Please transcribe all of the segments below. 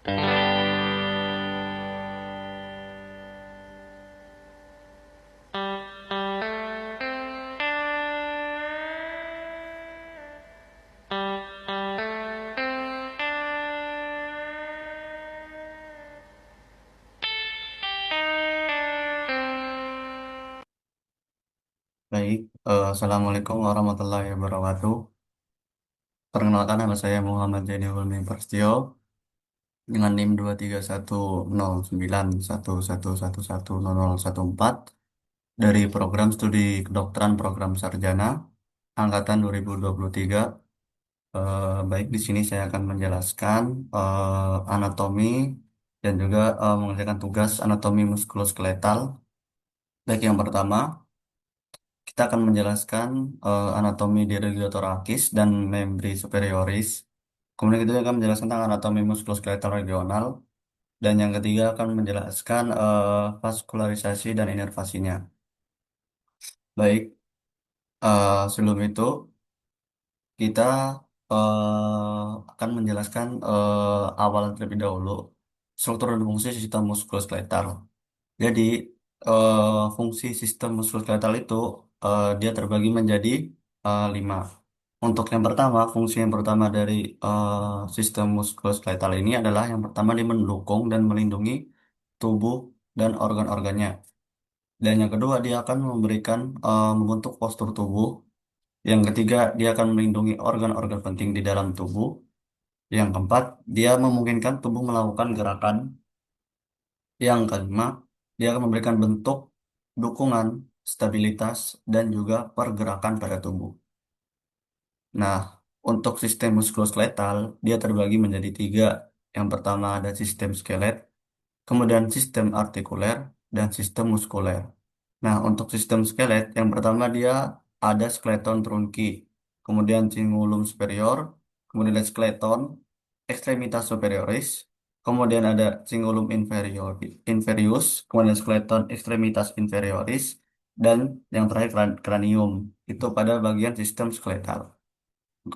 Baik, Assalamualaikum warahmatullahi wabarakatuh. Perkenalkan nama saya Muhammad Zaini Ulmi Prasetyo dengan NIM 2310911111114 dari program studi kedokteran program sarjana angkatan 2023. Baik, di sini saya akan menjelaskan anatomi dan juga mengerjakan tugas anatomi muskuloskeletal. Baik, yang pertama kita akan menjelaskan anatomi dirigotorakis dan membri superioris. Kemudian kita akan menjelaskan tentang anatomi muskuloskeletal regional. Dan yang ketiga akan menjelaskan vaskularisasi dan inervasinya. Baik, sebelum itu kita akan menjelaskan awal terlebih dahulu struktur dan fungsi sistem muskuloskeletal. Jadi, fungsi sistem muskuloskeletal itu dia terbagi menjadi lima. Untuk yang pertama, fungsi yang pertama dari sistem muskuloskeletal ini adalah yang pertama dia mendukung dan melindungi tubuh dan organ-organnya. Dan yang kedua, dia akan memberikan membentuk postur tubuh. Yang ketiga, dia akan melindungi organ-organ penting di dalam tubuh. Yang keempat, dia memungkinkan tubuh melakukan gerakan. Yang kelima, dia akan memberikan bentuk, dukungan, stabilitas, dan juga pergerakan pada tubuh. Nah, untuk sistem muskuloskeletal, dia terbagi menjadi tiga. Yang pertama ada sistem skelet, kemudian sistem artikuler, dan sistem muskuler. Nah, untuk sistem skelet, yang pertama dia ada skeleton trunki, kemudian cingulum superior, kemudian ada skeleton extremitas superioris, kemudian ada cingulum inferius, kemudian skeleton extremitas inferioris, dan yang terakhir kranium. Itu pada bagian sistem skeletal.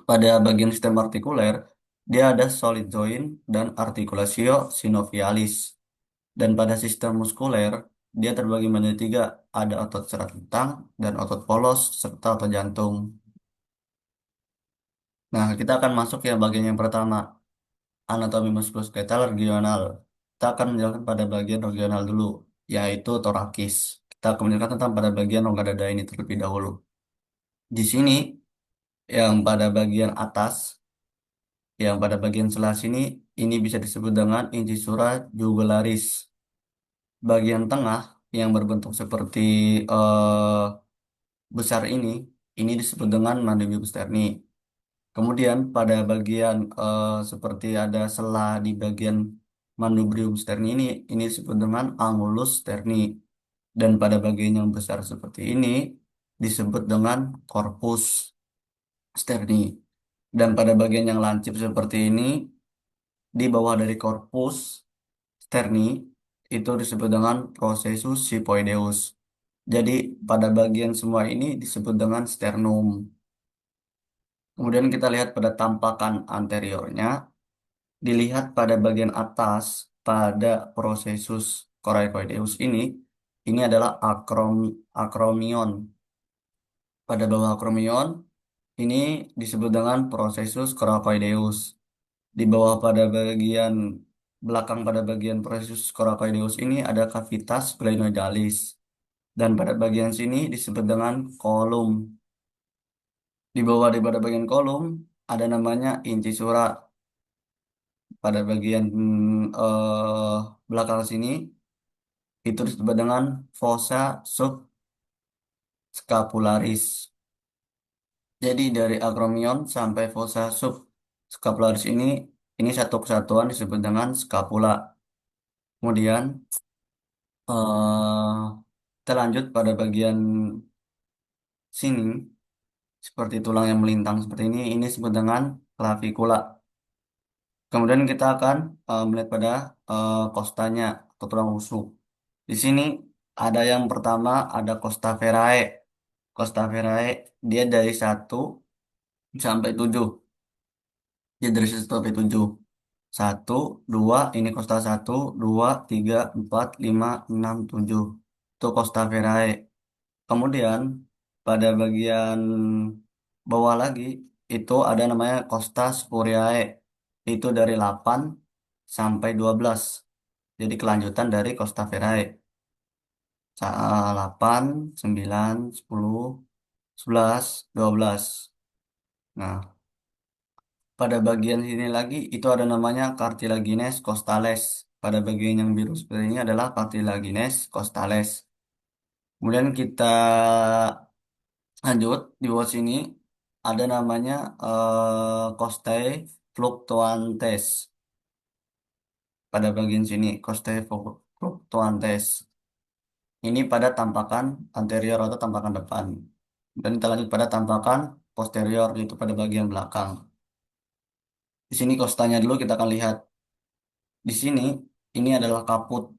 Pada bagian sistem artikuler, dia ada solid joint dan articulatio synovialis. Dan pada sistem muskuler, dia terbagi menjadi tiga. Ada otot serat kentang dan otot polos serta otot jantung. Nah, kita akan masuk ya bagian yang pertama, anatomi muskuloskeletal regional. Kita akan menjelaskan pada bagian regional dulu, yaitu torakis. Kita akan menjelaskan tentang pada bagian rongga dada ini terlebih dahulu. Di sini, yang pada bagian atas, yang pada bagian sebelah sini, ini bisa disebut dengan incisura jugularis. Bagian tengah yang berbentuk seperti eh, besar ini disebut dengan mandibius sterni. Kemudian pada bagian seperti ada sela di bagian manubrium sterni ini disebut dengan angulus sterni. Dan pada bagian yang besar seperti ini disebut dengan corpus sterni. Dan pada bagian yang lancip seperti ini di bawah dari corpus sterni itu disebut dengan processus siphoideus. Jadi pada bagian semua ini disebut dengan sternum. Kemudian kita lihat pada tampakan anteriornya, dilihat pada bagian atas pada processus coracoideus ini adalah akromion. Pada bawah akromion ini disebut dengan processus coracoideus. Di bawah pada bagian belakang pada bagian processus coracoideus ini ada cavitas glenoidalis. Dan pada bagian sini disebut dengan kolum. Di bawah daripada bagian kolum ada namanya incisura. Pada bagian belakang sini itu disebut dengan fossa subscapularis. Jadi dari acromion sampai fossa subscapularis ini satu kesatuan disebut dengan scapula. Kemudian eh, kita lanjut pada bagian sini seperti tulang yang melintang seperti ini disebut dengan clavicula. Kemudian kita akan melihat pada kostanya atau tulang rusuk. Di sini ada yang pertama ada costa verae. Costa verae dia dari 1 sampai 7. Dia dari 1 sampai 7. Satu, dua, ini costa satu, dua, tiga, empat, lima, enam, tujuh. Itu costa verae. Kemudian pada bagian bawah lagi itu ada namanya costa spuriae. Itu dari 8 sampai 12. Jadi kelanjutan dari costa verae. 8, 9, 10, 11, 12. Nah, pada bagian sini lagi itu ada namanya Cartilaginous Costales. Pada bagian yang biru seperti ini adalah Cartilaginous Costales. Kemudian kita lanjut di bawah sini ada namanya Costae Fluctuantes. Pada bagian sini Costae Fluctuantes. Ini pada tampakan anterior atau tampakan depan. Dan kita lanjut pada tampakan posterior yaitu pada bagian belakang. Di sini kostanya dulu kita akan lihat. Di sini ini adalah kaput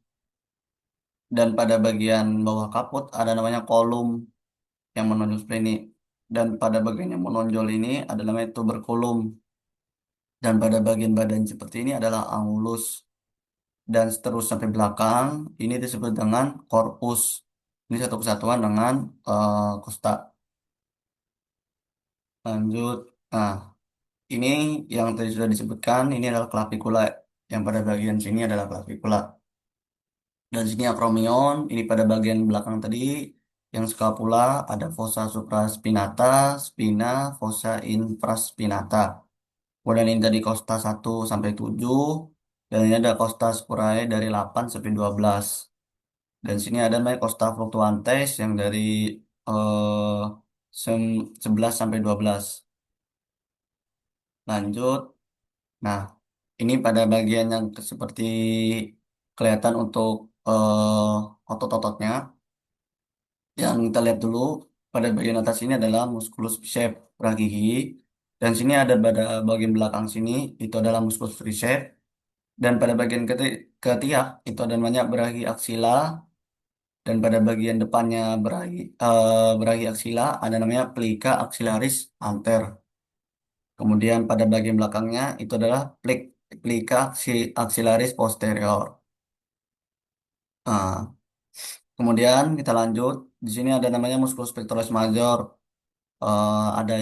dan pada bagian bawah kaput ada namanya kolum yang menonjol seperti ini. Dan pada bagian yang menonjol ini ada namanya tuberkulum. Dan pada bagian badan seperti ini adalah angulus. Dan seterus sampai belakang ini disebut dengan korpus. Ini satu kesatuan dengan kosta. Lanjut. Nah, ini yang tadi sudah disebutkan, ini adalah clavicula. Yang pada bagian sini adalah clavicula. Dan sini akromion, ini pada bagian belakang tadi, yang scapula ada fossa supraspinata, spina, fossa infraspinata. Kemudian ini tadi costa 1 sampai 7, dan ini ada costa spurae dari 8 sampai 12. Dan sini ada namanya costa fluctuantes yang dari eh, 11 sampai 12. Lanjut. Nah, ini pada bagian yang seperti kelihatan untuk otot-ototnya. Yang kita lihat dulu pada bagian atas ini adalah musculus biceps brachii. Dan sini ada pada bagian belakang sini itu adalah musculus triceps. Dan pada bagian ketiak itu ada namanya brachi axilla. Dan pada bagian depannya brachi axilla ada namanya plica axillaris anter. Kemudian pada bagian belakangnya itu adalah plica axillaris posterior. Nah, kemudian kita lanjut. Di sini ada namanya musculus pectoralis major. Ada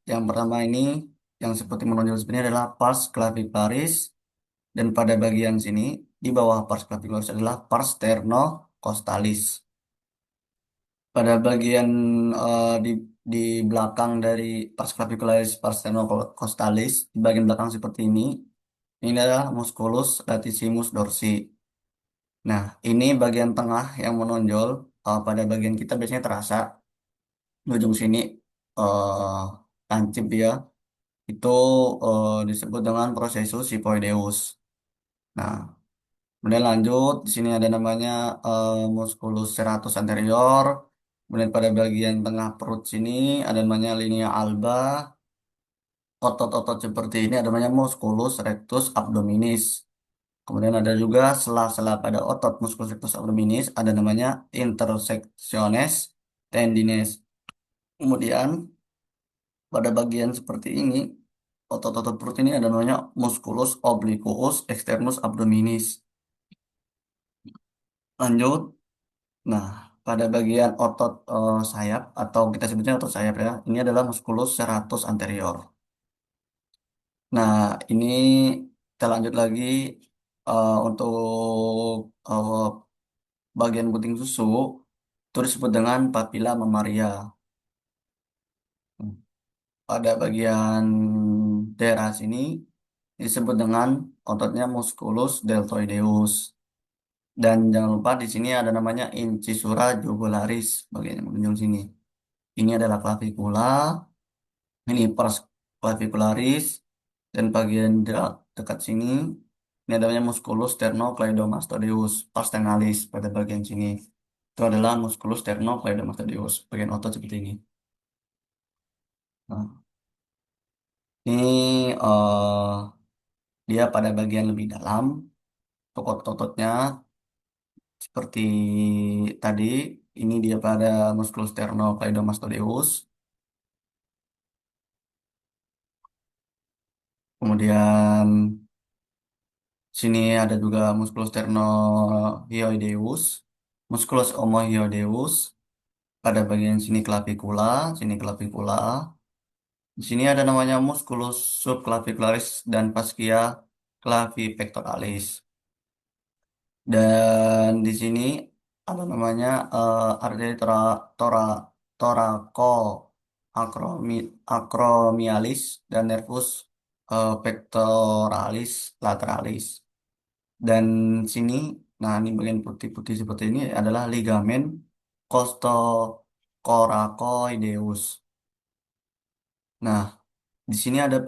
yang pertama ini yang seperti menonjol sebenarnya adalah pars clavicularis dan pada bagian sini di bawah pars clavicularis adalah pars sternocostales. Pada bagian di belakang dari pars clavicularis pars sternocostales di bagian belakang seperti ini adalah musculus latissimus dorsi. Nah, ini bagian tengah yang menonjol pada bagian kita biasanya terasa di ujung sini eh tancap ya. Itu disebut dengan prosesus hypoideus. Nah, kemudian lanjut di sini ada namanya musculus serratus anterior. Kemudian pada bagian tengah perut sini ada namanya linea alba. Otot-otot seperti ini ada namanya musculus rectus abdominis. Kemudian ada juga sela-sela pada otot musculus rectus abdominis ada namanya intersectiones tendines. Kemudian pada bagian seperti ini, otot-otot perut ini ada namanya musculus obliquus externus abdominis. Lanjut. Nah, pada bagian otot sayap atau kita sebutnya otot sayap ya, ini adalah musculus serratus anterior. Nah, ini kita lanjut lagi untuk eh, bagian puting susu itu disebut dengan papilla mamaria. Pada bagian daerah sini disebut dengan ototnya musculus deltoideus. Dan jangan lupa di sini ada namanya incisura jugularis bagian yang menunjuk sini. Ini adalah clavicula, ini pars clavicularis, dan bagian dekat sini ini ada namanya musculus sternocleidomastoideus, pars tengalis pada bagian sini. Itu adalah musculus sternocleidomastoideus, bagian otot seperti ini. Nah, ini dia pada bagian lebih dalam, otot-ototnya seperti tadi, ini dia pada musculus sternocleidomastoideus. Kemudian Sini ada juga musculus sternohyoideus, musculus omohyoideus. Pada bagian sini clavicula. Di sini ada namanya musculus subclavicularis dan fascia clavipectoralis. Dan di sini ada namanya arteri tora, torako acromialis dan nervus pectoralis lateralis. Dan sini, nah ini bagian putih-putih seperti ini adalah ligamen costocoracoideus. Nah, di sini ada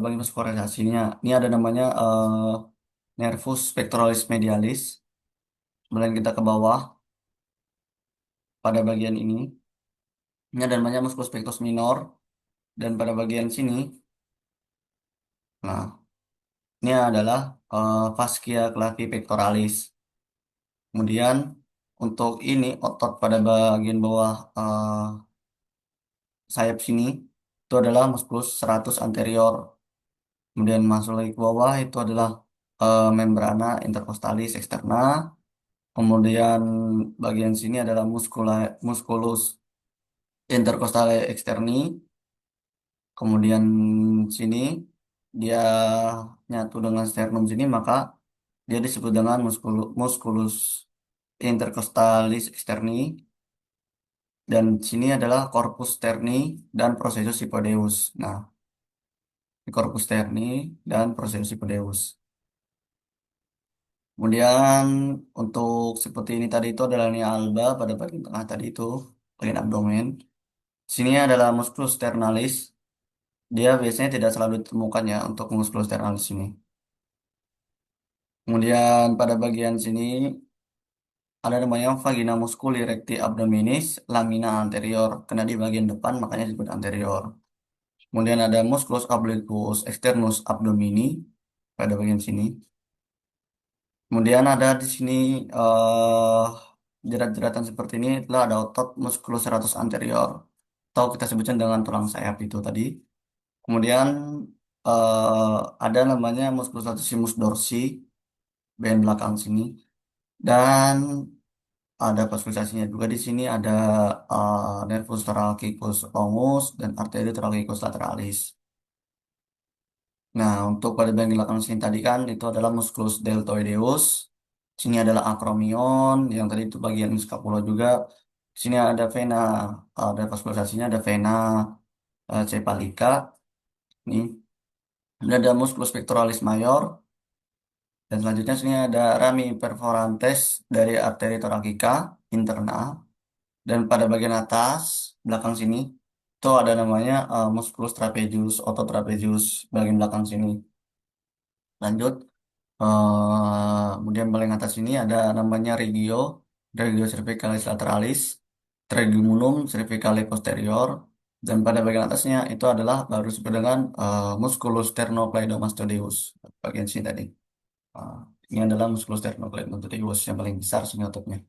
bagian vascularisasinya. Ini ada namanya nervus pectoralis medialis. Kemudian kita ke bawah pada bagian ini. Ini ada namanya musculus pectus minor. Dan pada bagian sini, nah ini adalah fascia clavi pectoralis. Kemudian untuk ini otot pada bagian bawah sayap sini itu adalah musculus serratus anterior. Kemudian masuk lagi ke bawah itu adalah membrana intercostalis externa. Kemudian bagian sini adalah musculus intercostale externi. Kemudian sini dia nyatu dengan sternum sini maka dia disebut dengan musculus intercostalis externi. Dan sini adalah corpus sterni dan processus hypodeus. Nah, di corpus sterni dan processus hypodeus. Kemudian untuk seperti ini tadi itu adalah linea alba pada bagian tengah tadi itu, bagian abdomen. Sini adalah musculus sternalis. Dia biasanya tidak selalu ditemukan ya untuk musculus sternalis ini. Kemudian pada bagian sini ada namanya vagina musculi recti abdominis lamina anterior. Karena di bagian depan makanya disebut anterior. Kemudian ada musculus obliquus externus abdomini pada bagian sini. Kemudian ada di sini jerat-jeratan seperti ini adalah ada otot musculus serratus anterior atau kita sebutkan dengan tulang sayap itu tadi. Kemudian ada namanya musculus latissimus dorsi bagian belakang sini dan ada vaskulitisasinya juga di sini ada nervus thoracic longus dan arteri thoracic lateralis. Nah, untuk pada bagian belakang sini tadi kan itu adalah musculus deltoideus. Sini adalah acromion, yang tadi itu bagian scapula juga. Sini ada vena, ada vaskularisasinya, ada vena cephalica. Nih, kemudian ada musculus pectoralis mayor. Dan selanjutnya sini ada rami perforantes dari arteri thoracica interna. Dan pada bagian atas, belakang sini, itu ada namanya musculus trapezius, otot trapezius bagian belakang sini. Lanjut. Kemudian paling atas ini ada namanya regio cervicalis lateralis, trigeminum cervicalis posterior, dan pada bagian atasnya itu adalah baru disebut dengan musculus sternocleidomastoideus, bagian sini tadi. Uh, ini adalah musculus sternocleidomastoideus yang paling besar sini ototnya.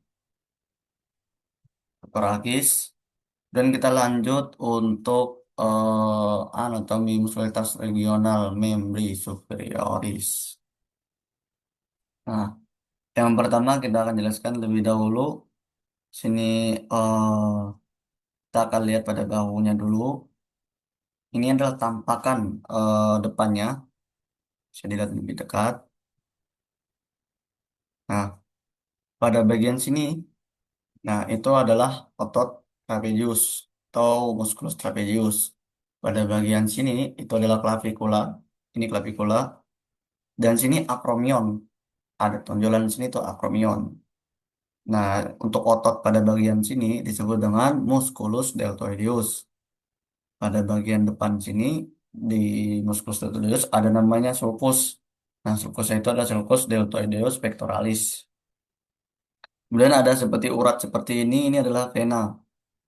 Torakis, dan kita lanjut untuk anatomi muskulitas regional membri superioris. Nah, yang pertama kita akan jelaskan lebih dahulu. Sini kita akan lihat pada bahunya dulu. Ini adalah tampakan depannya. Bisa dilihat lebih dekat. Nah, pada bagian sini, nah itu adalah otot trapezius atau musculus trapezius. Pada bagian sini itu adalah clavicula. Ini clavicula. Dan sini acromion. Ada tonjolan di sini itu acromion. Nah, untuk otot pada bagian sini disebut dengan musculus deltoideus. Pada bagian depan sini di musculus deltoideus ada namanya sulcus. Nah, sulcusnya itu ada sulcus deltoideus pectoralis. Kemudian ada seperti urat seperti ini adalah vena,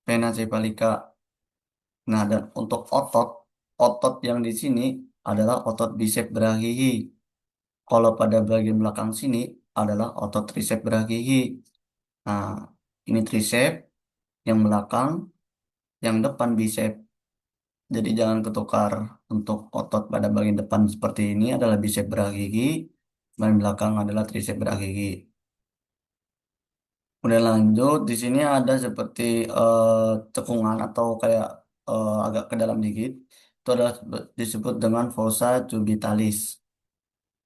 vena cephalica. Nah, dan untuk otot yang di sini adalah otot bicep brachihi. Kalau pada bagian belakang sini adalah otot tricep brachihi. Nah, ini tricep, yang belakang, yang depan bicep. Jadi jangan ketukar untuk otot pada bagian depan seperti ini adalah bicep brachihi, bagian belakang adalah triceps berak gigi. Kemudian lanjut, di sini ada seperti cekungan atau kayak agak ke dalam dikit. Itu adalah disebut dengan fossa cubittalis.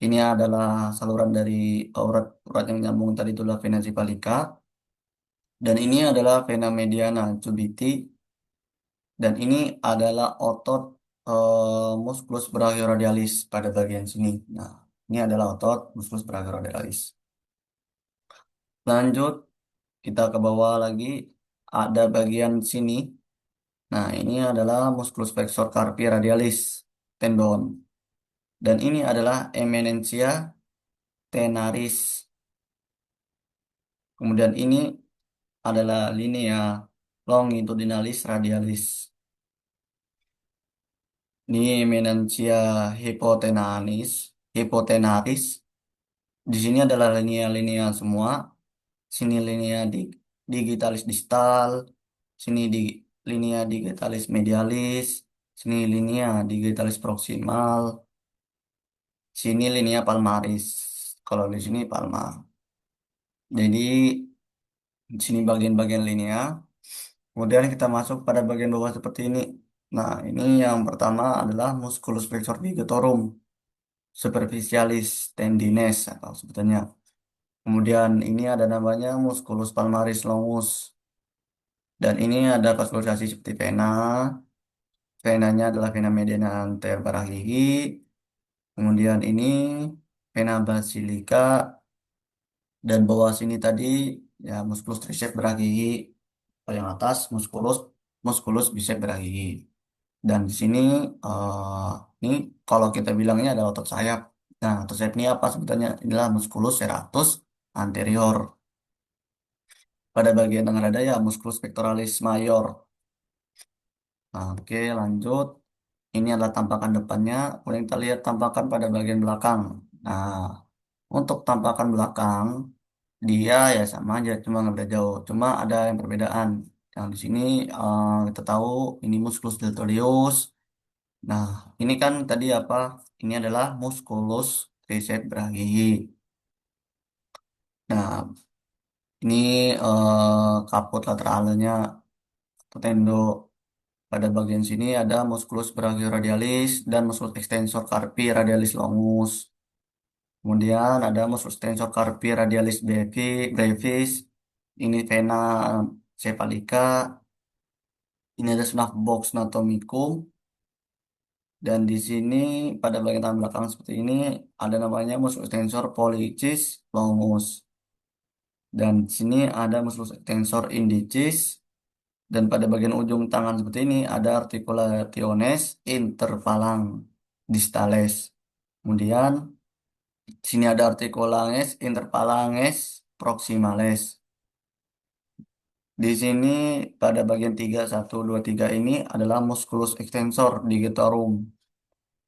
Ini adalah saluran dari urat yang nyambung tadi itulah vena cavalica. Dan ini adalah vena mediana cubiti. Dan ini adalah otot musculus brachioradialis pada bagian sini. Nah, ini adalah otot musculus brachioradialis. Lanjut, kita ke bawah lagi. Ada bagian sini. Nah, ini adalah musculus flexor carpi radialis tendon. Dan ini adalah eminentia tenaris. Kemudian ini adalah linea longitudinalis radialis. Ini eminentia hypotenaris. Di sini adalah linea-linea semua. Sini linea digitalis distal, sini di linea digitalis medialis, sini linea digitalis proximal, sini linea palmaris. Kalau di sini palmar. Jadi di sini bagian-bagian linea. Kemudian kita masuk pada bagian bawah seperti ini. Nah, ini yang pertama adalah musculus flexor digitorum superficialis tendines atau sebetulnya. Kemudian ini ada namanya musculus palmaris longus. Dan ini ada vaskulisasi seperti vena. Venanya adalah vena mediana anterior parah gigi. Kemudian ini vena basilica. Dan bawah sini tadi ya musculus triceps berah gigi. Paling atas musculus biceps berah gigi. Dan di sini ini kalau kita bilangnya ada otot sayap. Nah, otot sayap ini apa sebetulnya? Inilah musculus serratus anterior. Pada bagian tengah dada ya musculus pectoralis major. Nah, oke, lanjut. Ini adalah tampakan depannya. Kemudian kita lihat tampakan pada bagian belakang. Nah, untuk tampakan belakang, dia ya sama aja, cuma nggak beda jauh. Cuma ada yang perbedaan. Yang di sini kita tahu ini musculus deltoideus. Nah, ini kan tadi apa? Ini adalah musculus triceps brachii. Nah, ini kaput lateralnya atau tendo. Pada bagian sini ada musculus brachioradialis dan musculus extensor carpi radialis longus. Kemudian ada musculus extensor carpi radialis brevis. Ini vena cephalica. Ini ada snuff box natomicum. Dan di sini pada bagian tangan belakang seperti ini ada namanya musculus extensor pollicis longus. Dan di sini ada musculus extensor indicis. Dan pada bagian ujung tangan seperti ini ada articulationes interphalang distales. Kemudian sini ada articulationes interphalanges proximales. Di sini pada bagian 3 1 2 3 ini adalah musculus extensor digitorum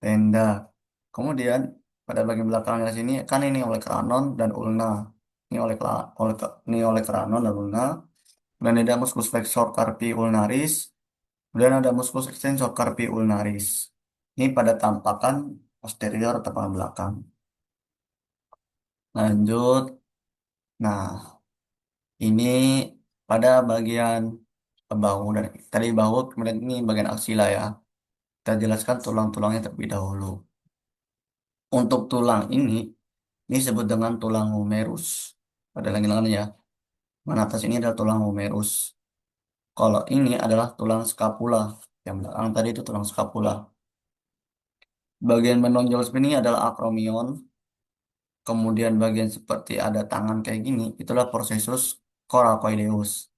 tenda. Kemudian pada bagian belakangnya sini kan ini oleh kranon dan ulna. Ini ini oleh kranon dan ulna. Dan ada musculus flexor carpi ulnaris. Kemudian ada musculus extensor carpi ulnaris. Ini pada tampakan posterior tampakan belakang. Lanjut. Nah, ini pada bagian bahu dan tadi bahu kemudian ini bagian aksila ya. Kita jelaskan tulang-tulangnya terlebih dahulu. Untuk tulang ini disebut dengan tulang humerus. Pada lengan ya. Mana atas ini adalah tulang humerus. Kalau ini adalah tulang scapula. Yang belakang tadi itu tulang scapula. Bagian menonjol seperti ini adalah acromion. Kemudian bagian seperti ada tangan kayak gini, itulah processus coracoideus.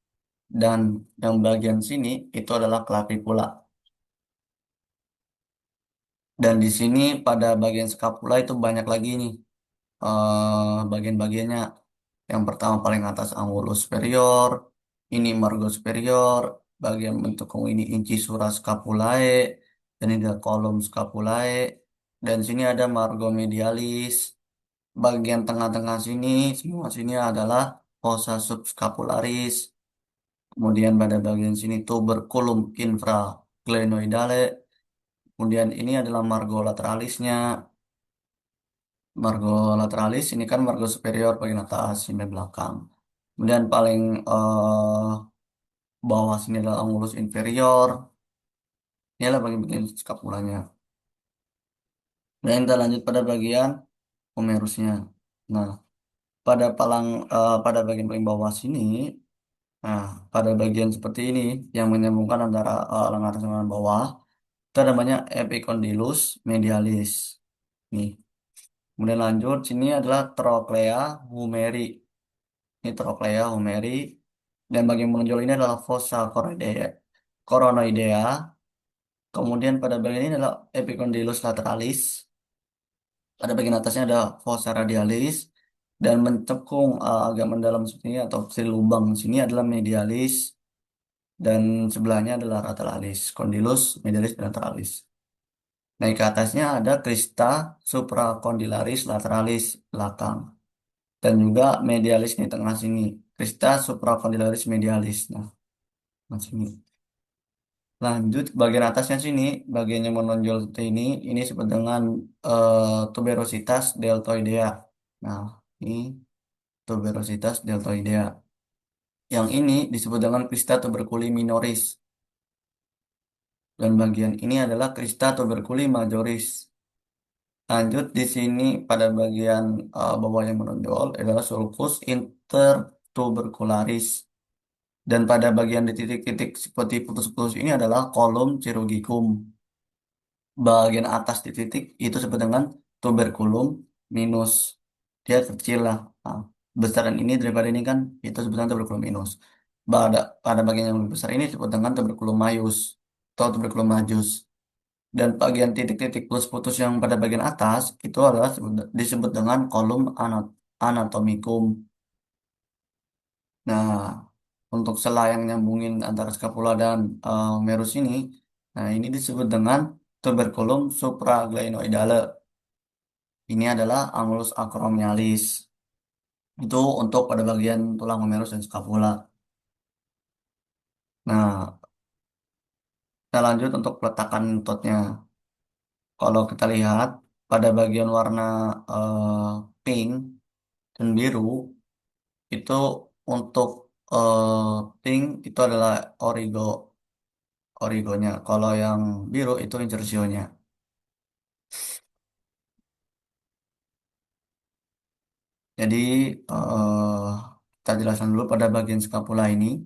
Dan yang bagian sini itu adalah clavicula. Dan di sini pada bagian scapula itu banyak lagi nih bagian-bagiannya. Yang pertama paling atas angulus superior, ini margo superior, bagian bentuk ini incisura scapulae, dan ini ada kolom scapulae, dan sini ada margo medialis. Bagian tengah-tengah sini, semua sini adalah fossa subscapularis. Kemudian pada bagian sini tuberculum infraglenoidale. Kemudian ini adalah margo lateralisnya. Margo lateralis ini kan margo superior bagian atas, sini belakang. Kemudian paling bawah sini adalah angulus inferior. Ini adalah bagian-bagian skapulanya. Dan kita lanjut pada bagian humerusnya. Nah, pada bagian paling bawah sini, nah, pada bagian seperti ini yang menyambungkan antara lengan atas dengan bawah, itu namanya epicondylus medialis. Nih, kemudian lanjut sini adalah trochlea humeri. Ini trochlea humeri dan bagian menonjol ini adalah fossa choroidea. Coronoidea. Kemudian pada bagian ini adalah epicondylus lateralis. Pada bagian atasnya ada fossa radialis dan mencekung agak mendalam sini atau di lubang sini adalah medialis dan sebelahnya adalah lateralis, condylus, medialis, dan lateralis. Naik ke atasnya ada crista supracondylaris lateralis belakang dan juga medialis di tengah sini. Crista supracondylaris medialis. Nah, nah sini. Lanjut bagian atasnya sini, bagian yang menonjol seperti ini disebut dengan tuberositas deltoidea. Nah, ini tuberositas deltoidea. Yang ini disebut dengan crista tuberculi minoris. Dan bagian ini adalah crista tuberculi majoris. Lanjut di sini pada bagian bawah yang menonjol adalah sulcus intertubercularis. Dan pada bagian di titik-titik seperti putus-putus ini adalah kolom chirurgicum. Bagian atas di titik itu disebut dengan tuberculum minus. Dia kecil lah. Nah, besaran ini daripada ini kan itu disebut dengan tuberculum minus. Pada bagian yang lebih besar ini disebut dengan tuberculum maius atau tuberculum majus. Dan bagian titik-titik putus-putus yang pada bagian atas itu adalah disebut dengan kolom anatomicum. Nah, untuk sela yang nyambungin antara scapula dan merus ini, nah ini disebut dengan tuberculum supraglenoidale. Ini adalah angulus acromialis. Itu untuk pada bagian tulang humerus dan scapula. Nah, kita lanjut untuk peletakan lututnya. Kalau kita lihat pada bagian warna pink dan biru itu untuk pink itu adalah origonya. Kalau yang biru itu insersionya. Jadi eh kita jelaskan dulu pada bagian scapula ini.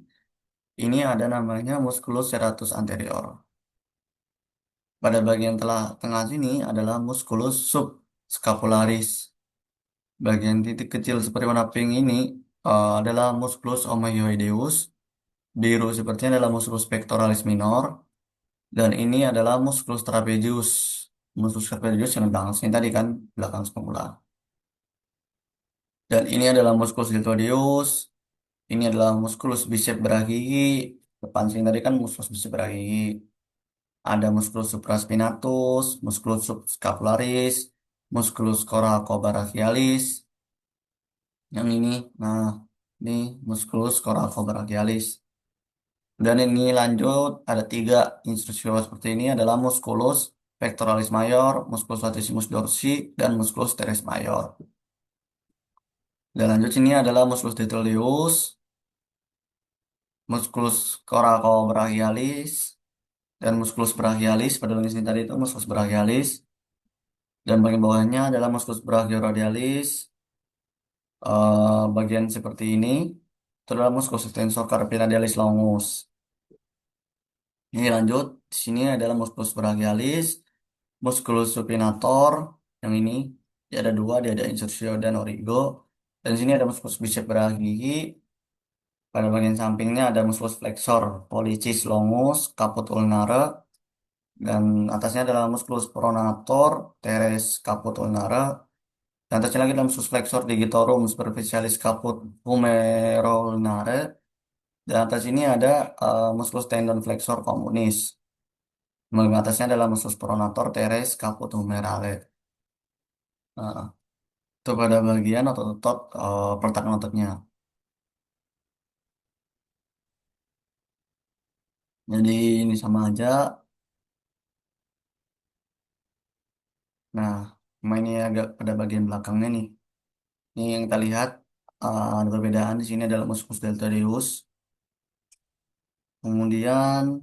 Ini ada namanya musculus serratus anterior. Pada bagian tengah sini adalah musculus subscapularis. Bagian titik kecil seperti warna pink ini adalah musculus omohyoideus. Biru sepertinya adalah musculus pectoralis minor. Dan ini adalah musculus trapezius. Musculus trapezius yang di belakang sini tadi kan, belakang scapula. Dan ini adalah musculus deltoideus. Ini adalah musculus bicep brachii. Depan sini tadi kan musculus bicep brachii. Ada musculus supraspinatus, musculus subscapularis, musculus coracobrachialis. Yang ini, nah, ini musculus coracobrachialis. Dan ini lanjut, ada tiga instruksi seperti ini adalah musculus pectoralis mayor, musculus latissimus dorsi, dan musculus teres mayor. Dan lanjut sini adalah musculus detritus, musculus coracobrachialis, dan musculus brachialis. Pada bagian sini tadi itu musculus brachialis. Dan bagian bawahnya adalah musculus brachioradialis. Bagian seperti ini. Itu adalah musculus extensor carpi radialis longus. Ini lanjut. Di sini adalah musculus brachialis, musculus supinator. Yang ini dia ada dua, dia ada insertio dan origo. Dan di sini ada musculus bicep brachii. Pada bagian sampingnya ada musculus flexor pollicis longus, caput ulnare. Dan atasnya adalah musculus pronator, teres caput ulnare. Dan atasnya lagi adalah musculus flexor digitorum superficialis caput humerulnare. Dan atas ini ada musculus tendon flexor communis. Kemudian atasnya adalah musculus pronator teres caput humerale. Nah, itu pada bagian otot-otot peletakan ototnya. Jadi ini sama aja. Nah, Cuma ini agak pada bagian belakangnya nih. Ini yang kita lihat ada perbedaan di sini adalah musculus deltoideus. Kemudian,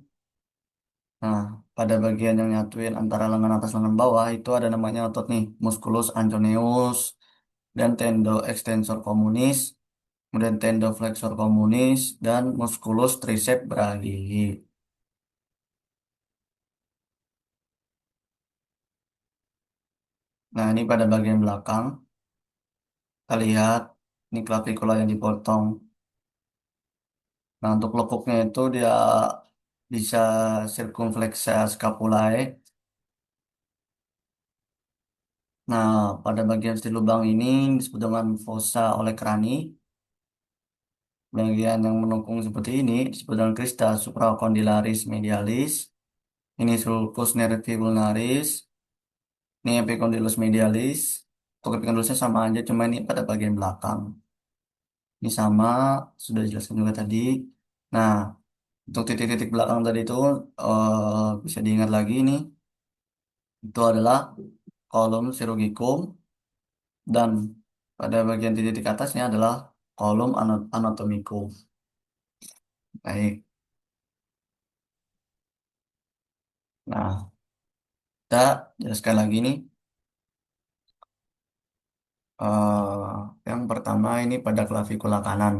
nah pada bagian yang nyatuin antara lengan atas lengan bawah itu ada namanya otot nih, musculus anconeus dan tendo extensor communis, kemudian tendo flexor communis dan musculus triceps brachii. Nah, ini pada bagian belakang kita lihat ini clavicular yang dipotong. Nah, untuk lekuknya itu dia bisa circumflexa scapulae. Nah, pada bagian seti lubang ini disebut dengan fossa olecrani. Bagian yang menungkung seperti ini disebut dengan crista supracondylaris medialis. Ini sulcus nervi ulnaris. Ini epicondylus medialis. Untuk epicondylusnya sama aja, cuma ini pada bagian belakang. Ini sama, sudah dijelaskan juga tadi. Nah, untuk titik-titik belakang tadi itu bisa diingat lagi ini. Itu adalah kolom chirurgicum dan pada bagian titik-titik atasnya adalah kolom anatomicum. Baik. Nah, kita jelaskan lagi nih. Yang pertama ini pada klavikula kanan.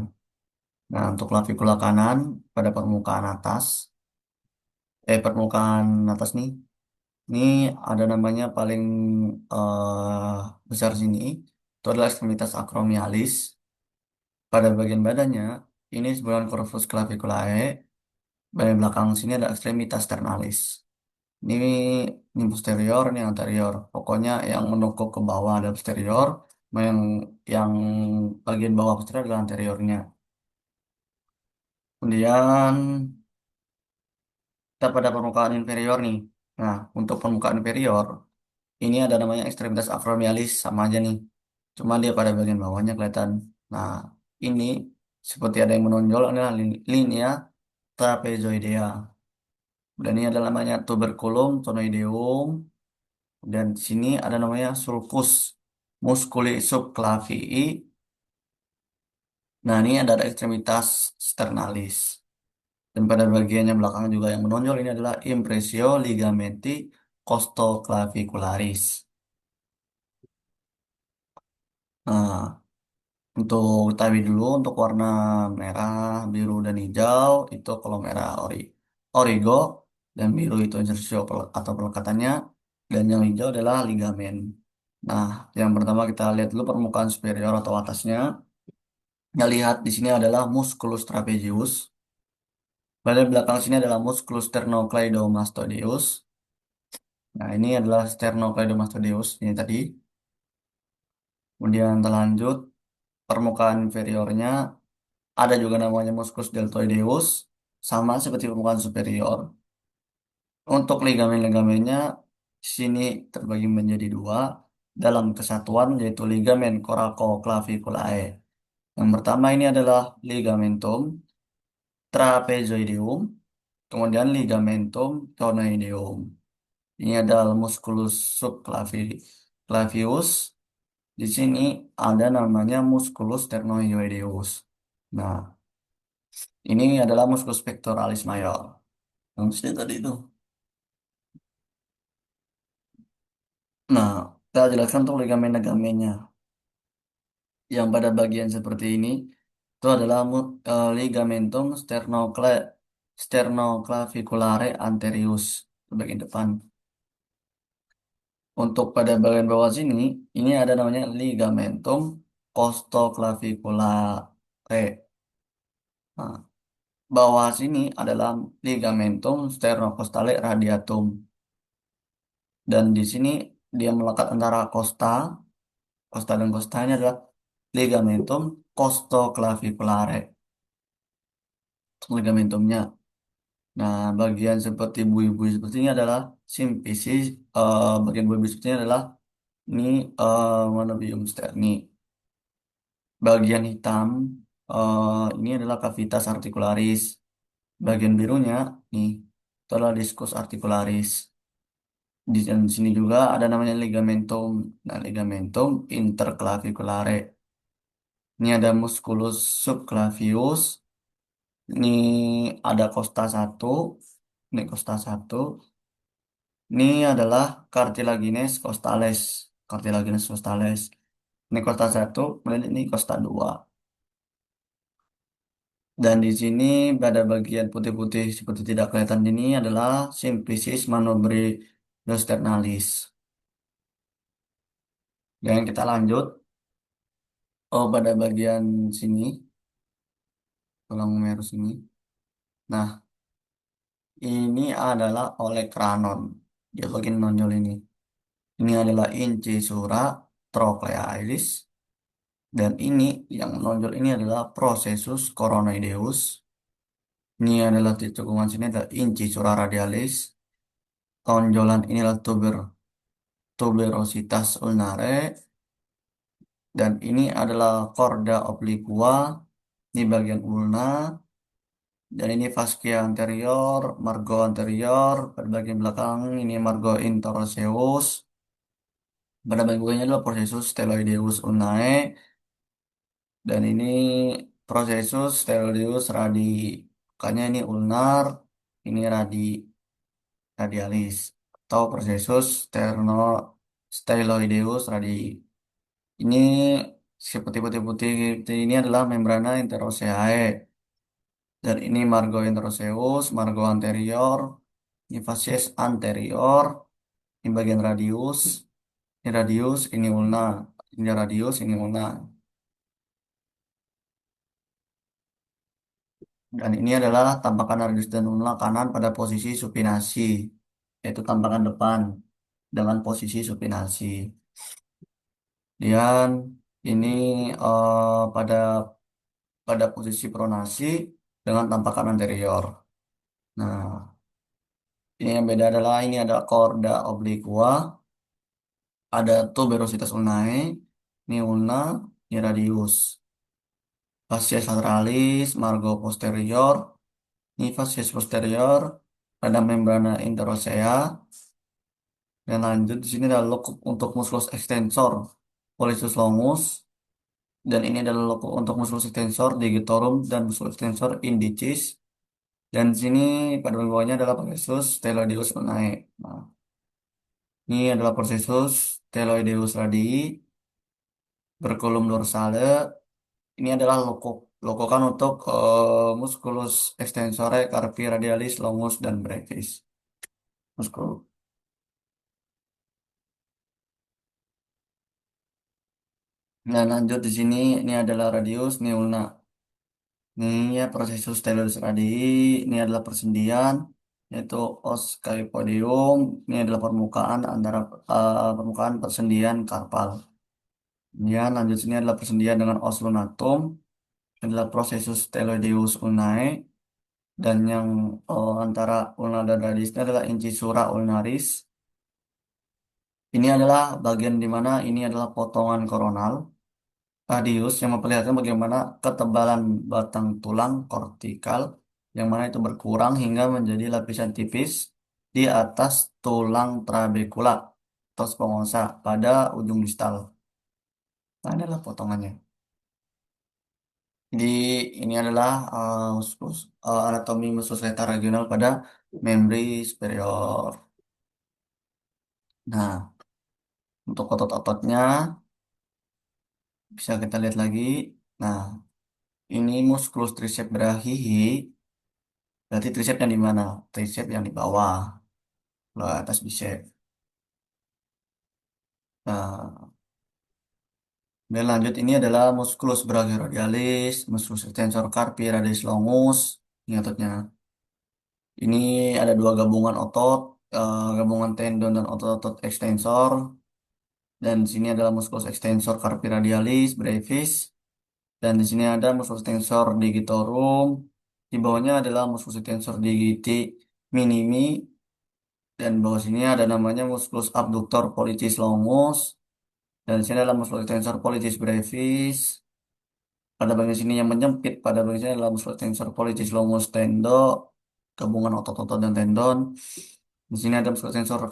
Nah, untuk klavikula kanan pada permukaan atas nih, ini ada namanya paling besar sini. Itu adalah ekstremitas acromialis. Pada bagian badannya, ini sebuah corpus claviculae. Bagian belakang sini ada ekstremitas ternalis. Ini, ini posterior, ini anterior. Pokoknya yang menukuk ke bawah ada posterior, yang bagian bawah posterior adalah anteriornya. Kemudian kita pada permukaan inferior nih. Nah, untuk permukaan inferior, ini ada namanya ekstremitas acromialis sama aja nih. Cuma dia pada bagian bawahnya kelihatan. Nah, ini seperti ada yang menonjol adalah linea trapezoidea. Dan ini adalah namanya tuberculum conoideum. Dan di sini ada namanya sulcus musculi subclavii. Nah, ini ada ekstremitas sternalis. Dan pada bagian yang belakang juga yang menonjol ini adalah impressio ligamenti costoclavicularis. Nah, untuk ketahui dulu untuk warna merah, biru, dan hijau itu kalau merah origo dan biru itu insertio atau pelekatannya dan yang hijau adalah ligamen. Nah, yang pertama kita lihat dulu permukaan superior atau atasnya. Yang lihat di sini adalah musculus trapezius. Bagian belakang sini adalah musculus sternocleidomastoideus. Nah, ini adalah sternocleidomastoideus ini tadi. Kemudian terlanjut permukaan inferiornya ada juga namanya musculus deltoideus sama seperti permukaan superior. Untuk ligamen-ligamennya sini terbagi menjadi dua dalam kesatuan yaitu ligamen coracoclaviculae. Yang pertama ini adalah ligamentum trapezoideum, kemudian ligamentum conoideum. Ini adalah musculus subclavius. Di sini ada namanya musculus sternoioideus. Nah, ini adalah musculus pectoralis mayor. Yang sudah tadi itu. Nah, kita jelaskan untuk ligamen-ligamennya. Yang pada bagian seperti ini, itu adalah ligamentum sternoclaviculare anterius, bagian depan. Untuk pada bagian bawah sini, ini ada namanya ligamentum costoclaviculare. Nah, bawah sini adalah ligamentum sternocostale radiatum. Dan di sini dia melekat antara costa dan costa ini adalah ligamentum costoclaviculare. Ligamentumnya. Nah, bagian seperti bui-bui seperti ini adalah simfisis. Bagian bui-bui seperti ini adalah ini manubrium sterni. Bagian hitam ini adalah cavitas articularis. Bagian birunya nih itu adalah discus articularis. Di sini juga ada namanya ligamentum. Nah, ligamentum interclaviculare. Ini ada musculus subclavius. Ini ada costa satu. Ini costa satu. Ini adalah cartilaginous costalis. Cartilaginous costalis. Ini costa satu, kemudian ini costa dua. Dan di sini pada bagian putih-putih seperti tidak kelihatan ini adalah simplicis manubriosternalis. Dan kita lanjut. Oh, pada bagian sini, tulang humerus ini. Nah, ini adalah olecranon. Dia bagian menonjol ini. Ini adalah incisura trochlearis. Dan ini yang menonjol ini adalah processus coronoideus. Ini adalah tikungan sini adalah incisura radialis. Tonjolan inilah tuberositas ulnare. Dan ini adalah chorda obliqua. Ini bagian ulna. Dan ini fascia anterior, margo anterior. Pada bagian belakang ini margo interoseus. Pada bagian bawahnya adalah processus styloideus ulnae. Dan ini processus styloideus radii. Makanya ini ulnar, ini radialis. Atau processus styloideus radii. Ini seperti putih-putih ini adalah membrana interoseae. Dan ini margo interoseus, margo anterior, ini facies anterior, ini bagian radius, ini ulna, ini radius, ini ulna. Dan ini adalah tampakan radius dan ulna kanan pada posisi supinasi, yaitu tampakan depan dengan posisi supinasi. Dan ini pada pada posisi pronasi dengan tampakan anterior. Nah, ini yang beda adalah ini ada chorda obliqua, ada tuberositas ulnae, ini ulna, ini radius. Facies lateralis, margo posterior, ini facies posterior, ada membrana interosea, dan lanjut di sini ada lekuk untuk musculus extensor, pollicis longus, dan ini adalah lekuk untuk musculus extensor digitorum dan musculus extensor indicis, dan di sini pada bagian bawahnya adalah processus styloideus ulnae. Nah, ini adalah processus styloideus radii, berkolom dorsale. Ini adalah lokokan untuk musculus extensore carpi radialis longus dan brevis. Muskul. Nah, lanjut di sini ini adalah radius, ini ulna. Ini ya processus stellus radii, ini adalah persendian, yaitu os kyphodium. Ini adalah permukaan antara permukaan persendian karpal. Kemudian lanjut sini adalah persendian dengan os lunatum, ini adalah processus stelloideus ulnae. Dan yang antara ulna dan radisnya adalah incisura ulnaris. Ini adalah bagian di mana ini adalah potongan koronal. Radius yang memperlihatkan bagaimana ketebalan batang tulang kortikal yang mana itu berkurang hingga menjadi lapisan tipis di atas tulang trabekula atau spongosa pada ujung distal. Nah, ini adalah potongannya. Jadi ini adalah anatomi muskuloskeletal regional pada membri superior. Nah, untuk otot-ototnya bisa kita lihat lagi. Nah, ini musculus triceps brachihi. Berarti tricep yang di mana? Tricep yang di bawah, loh atas bicep. Nah, dan lanjut ini adalah musculus brachioradialis, musculus extensor carpi radius longus. Ini ototnya. Ini ada dua gabungan otot, gabungan tendon dan otot-otot ekstensor. Dan di sini adalah musculus extensor carpi radialis, brevis. Dan di sini ada musculus extensor digitorum. Di bawahnya adalah musculus extensor digiti minimi. Dan bawah sini ada namanya musculus abductor pollicis longus. Dan di sini adalah musculus extensor pollicis brevis. Pada bagian sini yang menyempit, pada bagian sini adalah musculus extensor pollicis longus tendo. Gabungan otot-otot dan tendon. Di sini ada musculus extensor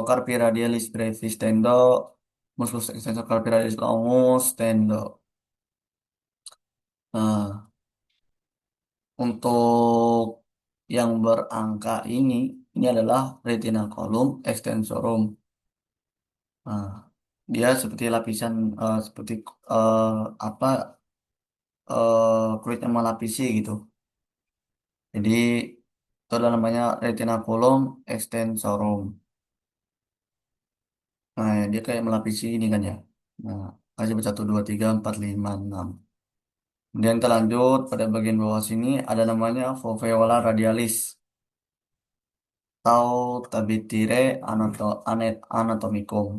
Carpi radialis brevis tendo, musculus extensor carpi radialis longus tendo. Nah, untuk yang berangka ini adalah retina column extensorum. Nah, dia seperti lapisan seperti eh, apa kulitnya melapisi gitu. Jadi itu adalah namanya retinaculum extensorum. Nah, ya, dia kayak melapisi ini kan ya. Nah, aja satu dua tiga empat lima enam. Kemudian kita lanjut pada bagian bawah sini ada namanya foveola radialis atau tabitire anatomicum.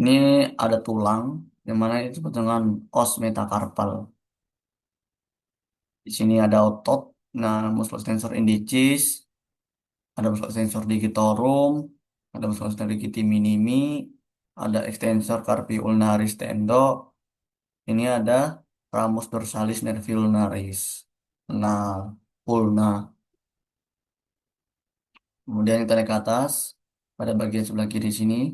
Ini ada tulang yang mana itu disebut dengan os metakarpal. Di sini ada otot, nah musculus tensor indicis, ada musculus tensor digitorum, ada musculus tensor digiti minimi, ada extensor carpi ulnaris tendo, ini ada ramus dorsalis nervi ulnaris. Nah, ulna. Kemudian kita naik ke atas, pada bagian sebelah kiri sini,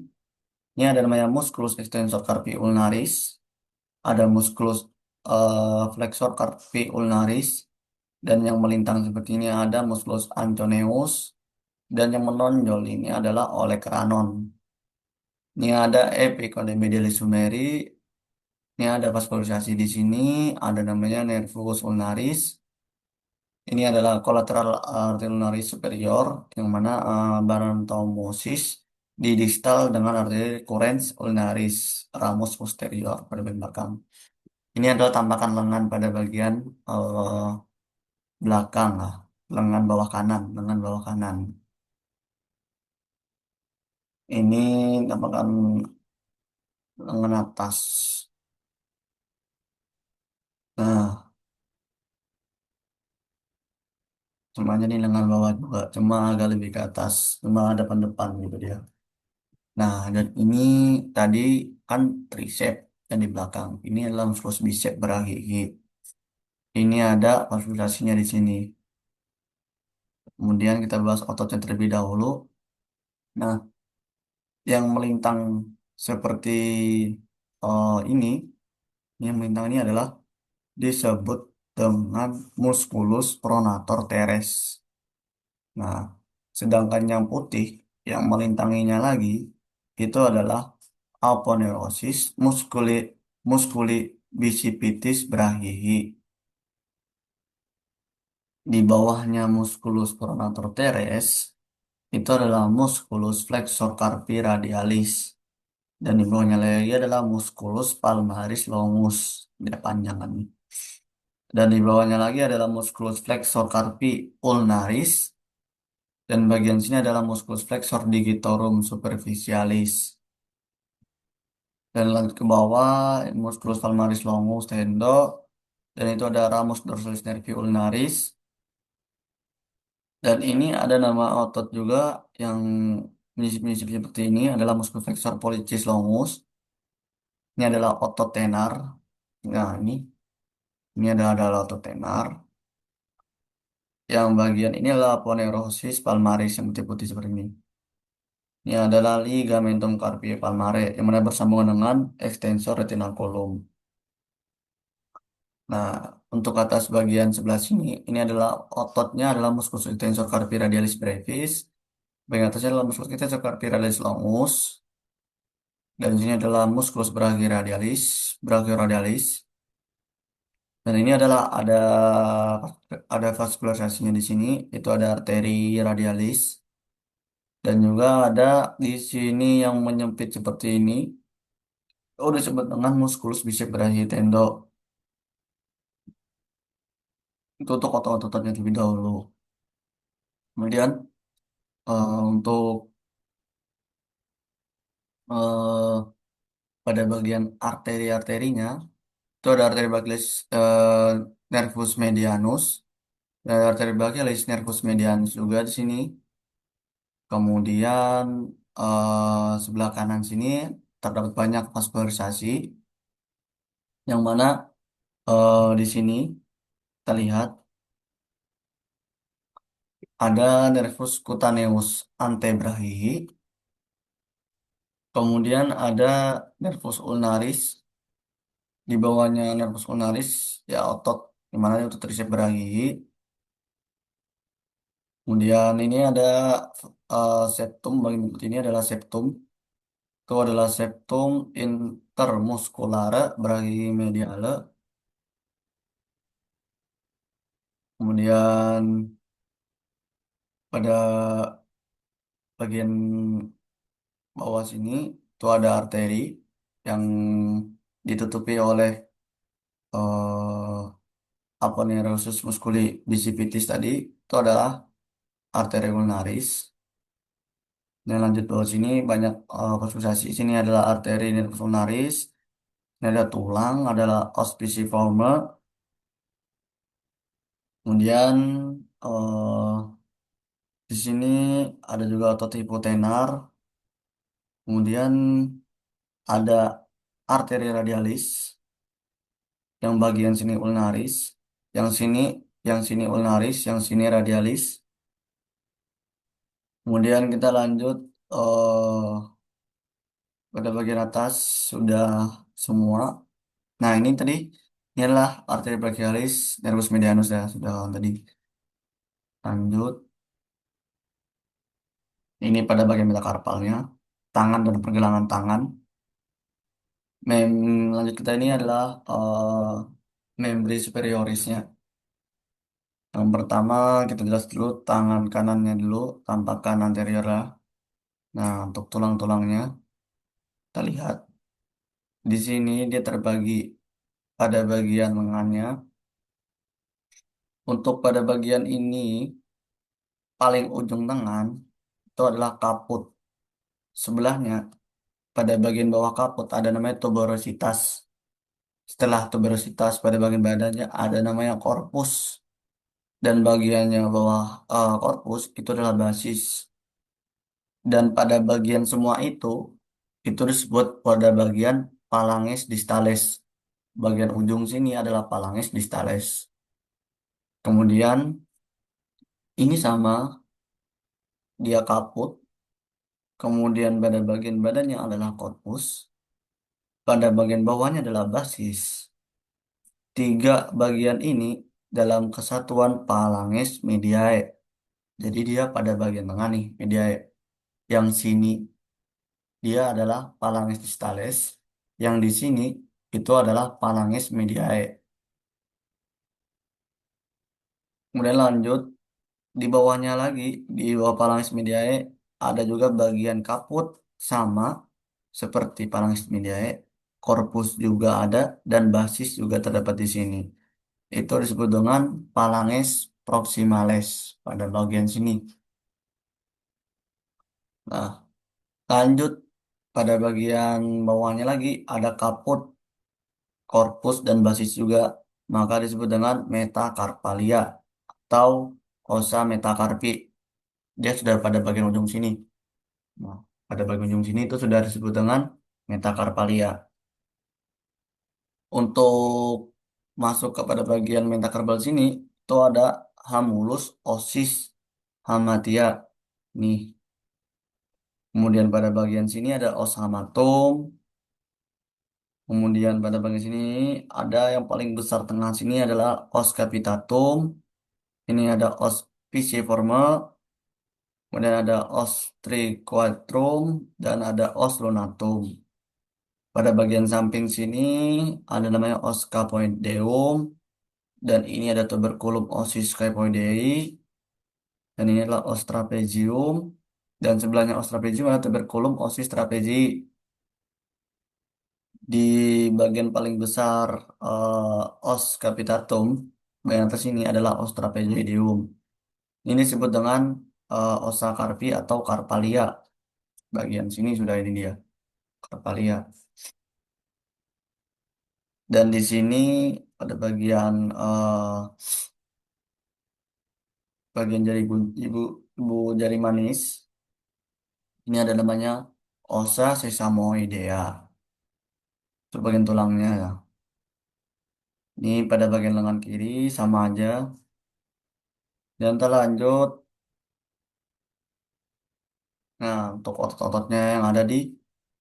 ini ada namanya musculus extensor carpi ulnaris, ada musculus flexor carpi ulnaris, dan yang melintang seperti ini ada musculus anconeus, dan yang menonjol ini adalah olecranon. Ini ada epicondyle sumeri, ini ada vaskularisasi di sini, ada namanya nervus ulnaris. Ini adalah collateral artery ulnaris superior, yang mana barantomosis di distal dengan arteri recurrens ulnaris ramus posterior pada bagian belakang. Ini adalah tampakan lengan pada bagian eh, belakang lah, lengan bawah kanan. Ini tampakan lengan atas. Nah, semuanya ini lengan bawah juga, cuma agak lebih ke atas, cuma depan-depan gitu dia. Nah, dan ini tadi kan tricep dan di belakang. Ini adalah musculus bicep brachii. Ini ada konfigurasinya di sini. Kemudian kita bahas ototnya terlebih dahulu. Nah, yang melintang seperti ini, yang melintang ini adalah disebut dengan musculus pronator teres. Nah, sedangkan yang putih yang melintanginya lagi itu adalah aponeurosis musculi bicipitis brachii. Di bawahnya musculus pronator teres itu adalah musculus flexor carpi radialis. Dan di bawahnya lagi adalah musculus palmaris longus. Dia panjang kan. Dan di bawahnya lagi adalah musculus flexor carpi ulnaris. Dan bagian sini adalah musculus flexor digitorum superficialis. Dan lanjut ke bawah, musculus palmaris longus tendo. Dan itu ada ramus dorsalis nervi ulnaris. Dan ini ada nama otot juga yang menyisip-menyisip seperti ini adalah musculus flexor pollicis longus. Ini adalah otot tenar. Nah, ini adalah otot tenar. Yang bagian ini adalah aponeurosis palmaris yang putih-putih seperti ini. Ini adalah ligamentum carpi palmare yang mana bersambungan dengan extensor retinaculum. Nah, untuk atas bagian sebelah sini, ini adalah ototnya adalah musculus extensor carpi radialis brevis. Bagian atasnya adalah musculus extensor carpi radialis longus. Dan di sini adalah musculus brachioradialis. Dan ini adalah ada vaskularisasinya di sini, itu ada arteri radialis. Dan juga ada di sini yang menyempit seperti ini. Oh, disebut dengan musculus bicep brachii tendo. Itu untuk otot-ototnya terlebih dahulu. Kemudian untuk eh, pada bagian arteri-arterinya itu ada arteri brachialis nervus medianus, dan arteri brachialis nervus medianus juga di sini. Kemudian sebelah kanan sini terdapat banyak vaskularisasi yang mana di sini kita lihat ada nervus cutaneus antebrachihi, kemudian ada nervus ulnaris, di bawahnya nervus ulnaris ya otot dimana otot trisep brachihi. Kemudian ini ada septum, bagian berikut ini adalah septum. Itu adalah septum intermusculare brachymediale. Kemudian pada bagian bawah sini itu ada arteri yang ditutupi oleh aponeurosis musculi bicipitis tadi. Itu adalah arteri ulnaris. Dan lanjut bawah sini banyak konsultasi. Sini adalah arteri nervus ulnaris. Ini ada tulang, adalah os pisiforme. Kemudian eh, di sini ada juga otot hipotenar. Kemudian ada arteri radialis yang bagian sini ulnaris, yang sini ulnaris, yang sini radialis. Kemudian kita lanjut eh pada bagian atas sudah semua. Nah, ini adalah arteri brachialis, nervus medianus ya sudah tadi. Lanjut, ini pada bagian metakarpalnya, tangan dan pergelangan tangan. Mem Lanjut kita ini adalah membri superiorisnya. Yang pertama kita jelas dulu tangan kanannya dulu, tampakan anterior lah. Nah, untuk tulang-tulangnya kita lihat di sini dia terbagi pada bagian lengannya. Untuk pada bagian ini paling ujung tangan itu adalah kaput. Sebelahnya pada bagian bawah kaput ada namanya tuberositas. Setelah tuberositas pada bagian badannya ada namanya korpus dan bagiannya bawah korpus itu adalah basis. Dan pada bagian semua itu disebut pada bagian phalanges distales. Bagian ujung sini adalah phalanges distales. Kemudian ini sama, dia kaput. Kemudian pada bagian badannya adalah korpus. Pada bagian bawahnya adalah basis. Tiga bagian ini dalam kesatuan phalanges mediae. Jadi dia pada bagian tengah nih, mediae. Yang sini dia adalah phalanges distales. Yang di sini itu adalah phalanges mediae. Kemudian lanjut, di bawahnya lagi, di bawah phalanges mediae, ada juga bagian kaput sama seperti phalanges mediae. Korpus juga ada dan basis juga terdapat di sini. Itu disebut dengan phalanges proximales pada bagian sini. Nah, lanjut pada bagian bawahnya lagi ada kaput, korpus, dan basis juga. Maka disebut dengan metakarpalia atau osa metakarpi. Dia sudah pada bagian ujung sini. Nah, pada bagian ujung sini itu sudah disebut dengan metakarpalia. Untuk masuk kepada bagian metakarpal sini, itu ada hamulus, osis, hamatia. Nih, kemudian pada bagian sini ada os hamatum. Kemudian pada bagian sini ada yang paling besar tengah sini adalah os capitatum. Ini ada os pisiforme. Kemudian ada os triquetrum dan ada os lunatum. Pada bagian samping sini ada namanya os scapoideum dan ini ada tuberculum osis scapoidei dan ini adalah os trapezium dan sebelahnya os trapezium ada tuberculum osis trapezii. Di bagian paling besar os capitatum bagian atas ini adalah os trapezoideum. Ini disebut dengan osa carpi atau carpalia. Bagian sini sudah ini dia carpalia. Dan di sini pada bagian jari ibu, ibu jari manis ini ada namanya osa sesamoidea. Itu bagian tulangnya ya. Ini pada bagian lengan kiri sama aja. Dan kita lanjut. Nah, untuk otot-ototnya yang ada di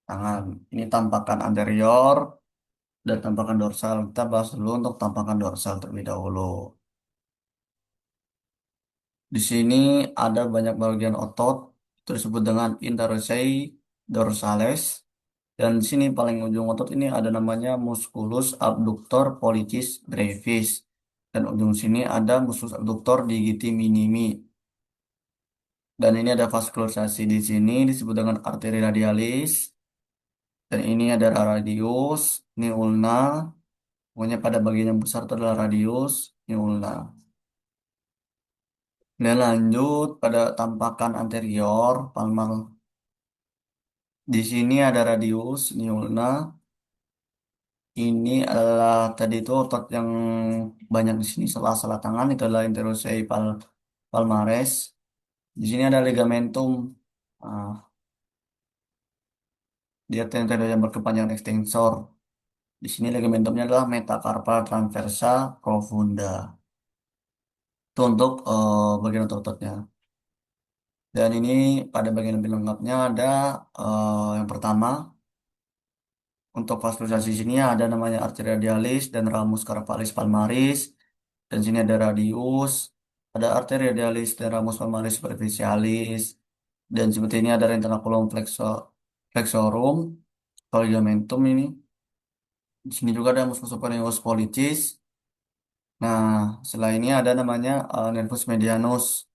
tangan, ini tampakan anterior dan tampakan dorsal. Kita bahas dulu untuk tampakan dorsal terlebih dahulu. Di sini ada banyak bagian otot, itu disebut dengan interossei dorsalis. Dan di sini paling ujung otot ini ada namanya musculus abductor pollicis brevis. Dan ujung sini ada musculus abductor digiti minimi. Dan ini ada vaskularisasi di sini disebut dengan arteri radialis. Dan ini ada radius, ini ulna. Pokoknya pada bagian yang besar itu adalah radius, ini ulna. Dan lanjut pada tampakan anterior, palmar. Di sini ada radius, ini ulna. Ini adalah tadi itu otot yang banyak di sini sela-sela tangan itu adalah palmares. Di sini ada ligamentum. Ah, dia tendon yang berkepanjangan ekstensor. Di sini ligamentumnya adalah metacarpal transversa profunda. Itu untuk bagian ototnya. Dan ini pada bagian lebih lengkapnya ada yang pertama untuk vaskularisasi sini ada namanya arteria radialis dan ramus carpalis palmaris. Dan sini ada radius, ada arteria radialis dan ramus palmaris superficialis. Dan seperti ini ada retinaculum flexorum, ligamentum ini. Di sini juga ada musculus superior pollicis. Nah, selain ini ada namanya nervus medianus.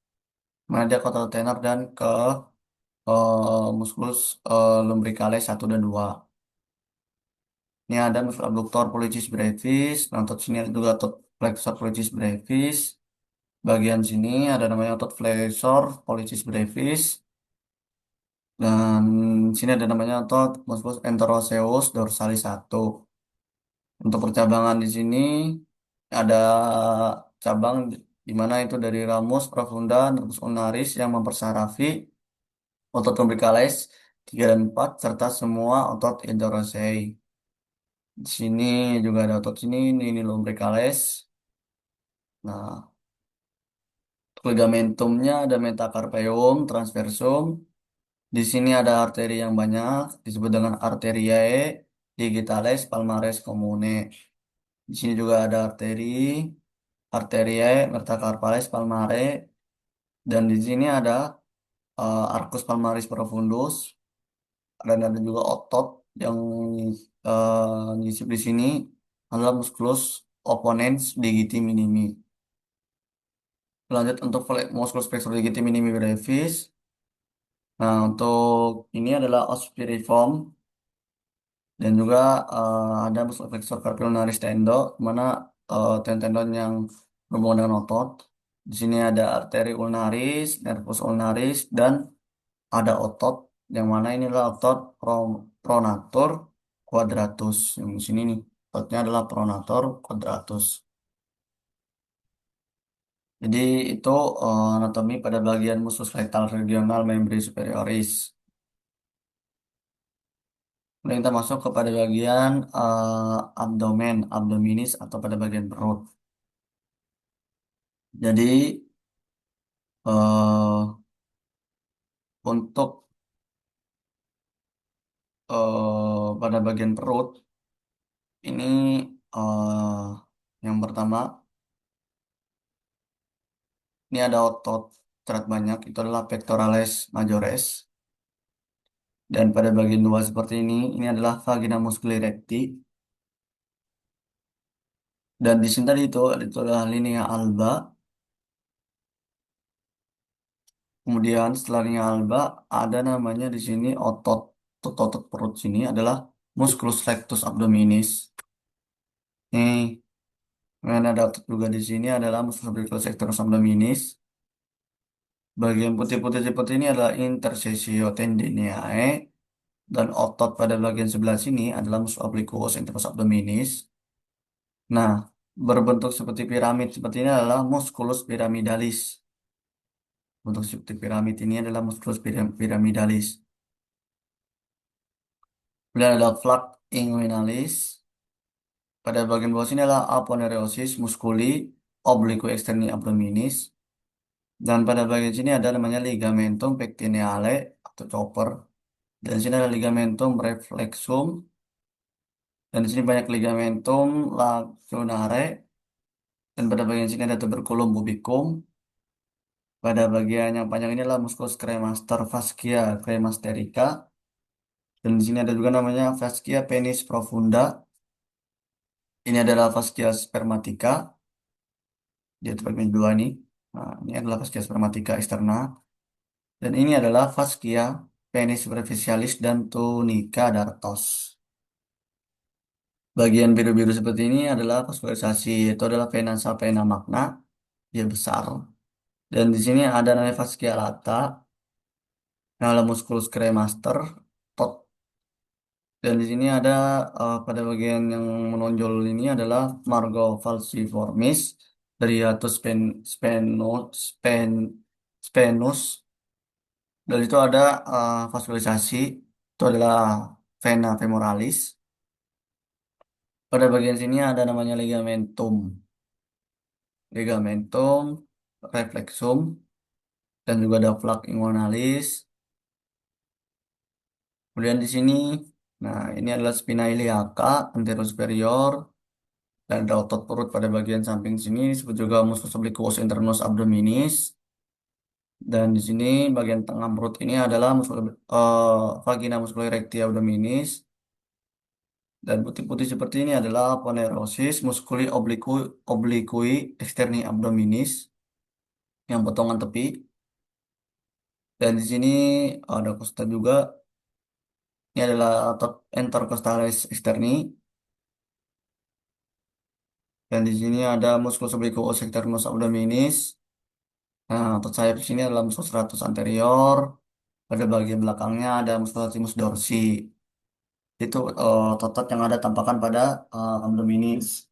Mana dia ke tenor dan ke musculus lumbricalis 1 dan 2. Ini ada musculus abductor pollicis brevis. Nah, otot sini ada juga otot flexor pollicis brevis. Bagian sini ada namanya otot flexor pollicis brevis. Dan sini ada namanya otot musculus enteroceus dorsalis 1. Untuk percabangan di sini ada cabang di mana itu dari ramus profunda nervus ulnaris yang mempersarafi otot lumbricalis 3 dan 4 serta semua otot enteroceus. Di sini juga ada otot sini, ini lumbricalis. Nah, ligamentumnya ada metacarpeum, transversum. Di sini ada arteri yang banyak, disebut dengan arteriae digitalis palmaris commune. Di sini juga ada arteriae metacarpalis palmare, dan di sini ada arcus palmaris profundus, dan ada juga otot yang nyisip di sini adalah musculus opponens digiti minimi. Lanjut untuk musculus flexor digiti minimi brevis. Nah, untuk ini adalah os piriform dan juga ada muscle flexor carpi ulnaris tendo, di mana tendon yang berhubungan dengan otot. Di sini ada arteri ulnaris, nervus ulnaris, dan ada otot yang mana inilah otot pronator quadratus. Yang di sini nih, ototnya adalah pronator quadratus. Jadi itu anatomi pada bagian musus skeletal regional membri superioris. Kemudian kita masuk kepada bagian abdomen, abdominis atau pada bagian perut. Jadi untuk pada bagian perut ini yang pertama ini ada otot cerat banyak itu adalah pectoralis majores, dan pada bagian luar seperti ini adalah vagina musculi recti, dan di sini tadi itu adalah linea alba. Kemudian setelah linea alba ada namanya di sini otot perut sini adalah musculus rectus abdominis. Nih, kemudian ada otot juga di sini adalah musculus rectus abdominis. Bagian putih-putih seperti ini adalah intersesio tendiniae, dan otot pada bagian sebelah sini adalah musculus obliquus internus abdominis. Nah, berbentuk seperti piramid seperti ini adalah musculus piramidalis. Bentuk seperti piramid ini adalah musculus piramidalis. Kemudian ada flak inguinalis. Pada bagian bawah sini adalah aponeuriosis musculi obliqui externi abdominis. Dan pada bagian sini ada namanya ligamentum pectineale atau chopper. Dan di sini ada ligamentum reflexum. Dan di sini banyak ligamentum lacunare. Dan pada bagian sini ada tuberculum pubicum. Pada bagian yang panjang ini adalah musculus cremaster fascia cremasterica. Dan di sini ada juga namanya fascia penis profunda. Ini adalah fascia spermatica. Dia terbagi menjadi dua nih. Nah, ini adalah fascia spermatica externa. Dan ini adalah fascia penis superficialis dan tunica dartos. Bagian biru-biru seperti ini adalah vaskularisasi, itu adalah vena sapena magna, dia besar. Dan di sini ada namanya fascia lata, yang adalah musculus cremaster, tot. Dan di sini ada pada bagian yang menonjol ini adalah margo falciformis dari hiatus spenus. Dan itu ada vaskularisasi, itu adalah vena femoralis. Pada bagian sini ada namanya ligamentum reflexum, dan juga ada flak inguinalis. Kemudian di sini, nah ini adalah spina iliaca anterior superior, dan ada otot perut pada bagian samping sini disebut juga musculus obliquus internus abdominis. Dan di sini bagian tengah perut ini adalah vagina musculi recti abdominis. Dan putih-putih seperti ini adalah aponeurosis musculi obliqui externi abdominis, yang potongan tepi. Dan di sini ada kosta juga. Ini adalah otot intercostalis externi. Dan di sini ada musculus obliquus externus abdominis. Nah, otot sayap di sini adalah musculus serratus anterior. Pada bagian belakangnya ada musculus latimus dorsi. Itu otot yang ada tampakan pada abdominis.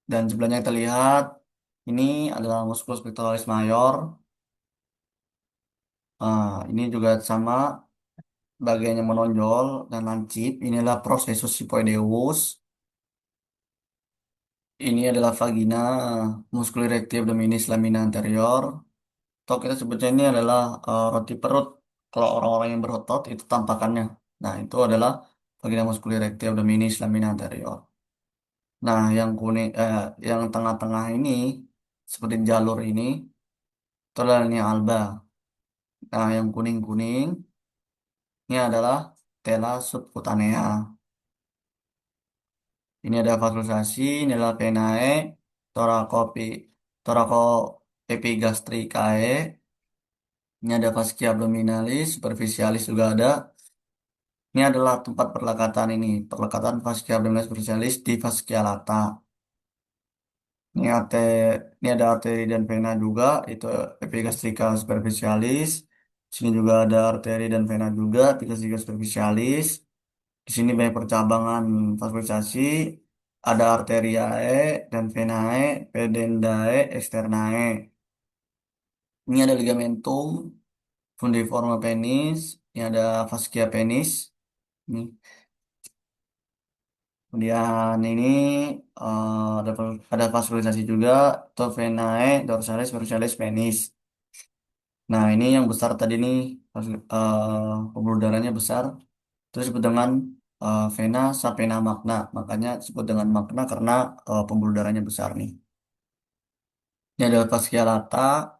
Dan sebelahnya kita lihat, ini adalah musculus pectoralis mayor. Ini juga sama, bagian yang menonjol dan lancip. Inilah processus sipoideus. Ini adalah vagina musculi recti abdominis lamina anterior. Atau kita sebutnya ini adalah roti perut. Kalau orang-orang yang berotot itu tampakannya. Nah, itu adalah vagina musculi recti abdominis lamina anterior. Nah, yang tengah-tengah ini seperti jalur ini itu adalah linea alba. Nah, yang kuning-kuning ini adalah tela subcutanea. Ini ada vaskularisasi, ini adalah venae, torakopi, torakoepigastricae. Ini ada fascia abdominalis, superficialis juga ada. Ini adalah tempat perlekatan ini, perlekatan fascia abdominalis superficialis di fascia lata. Ini, ini ada arteri dan vena juga, itu epigastrica superficialis. Di sini juga ada arteri dan vena juga, epigastrica superficialis. Di sini banyak percabangan vaskularisasi, ada arteriae dan venae, pedendae, externae. Ini ada ligamentum fundiforme penis, ini ada fascia penis. Ini. Kemudian ini ada vaskularisasi juga, atau venae dorsalis versalis penis. Nah, ini yang besar tadi nih, pembuluh darahnya besar. Terus disebut dengan vena sapena magna. Makanya disebut dengan magna karena pembuluh darahnya besar nih. Ini adalah fascia lata.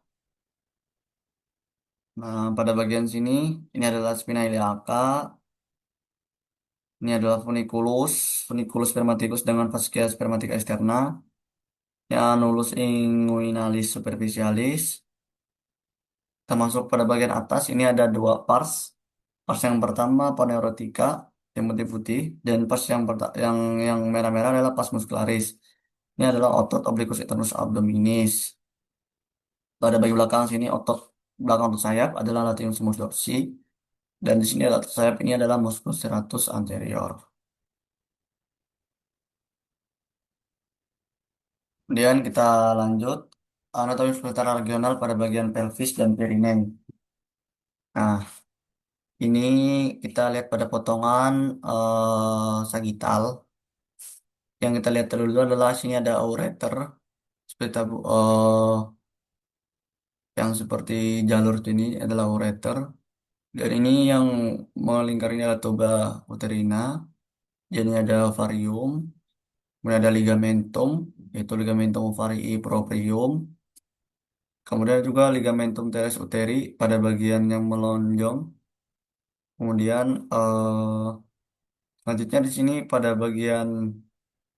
Nah, pada bagian sini ini adalah spina iliaca. Ini adalah funiculus spermaticus dengan fascia spermatica externa. Yang annulus inguinalis superficialis. Kita masuk pada bagian atas. Ini ada dua pars. Pars yang pertama poneurotica yang putih-putih, dan pars yang merah-merah adalah pars muscularis. Ini adalah otot obliquus internus abdominis. Pada bagian belakang sini otot belakang otot sayap adalah latissimus dorsi, dan di sini otot sayap ini adalah musculus serratus anterior. Kemudian kita lanjut anatomi skeletal regional pada bagian pelvis dan perinem. Nah, ini kita lihat pada potongan sagital. Yang kita lihat terlebih dulu adalah sini ada ureter seperti yang seperti jalur ini adalah ureter. Dan ini yang melingkarinya adalah tuba uterina. Jadi ada ovarium, kemudian ada ligamentum, yaitu ligamentum ovarii proprium. Kemudian juga ligamentum teres uteri pada bagian yang melonjong. Kemudian selanjutnya di sini pada bagian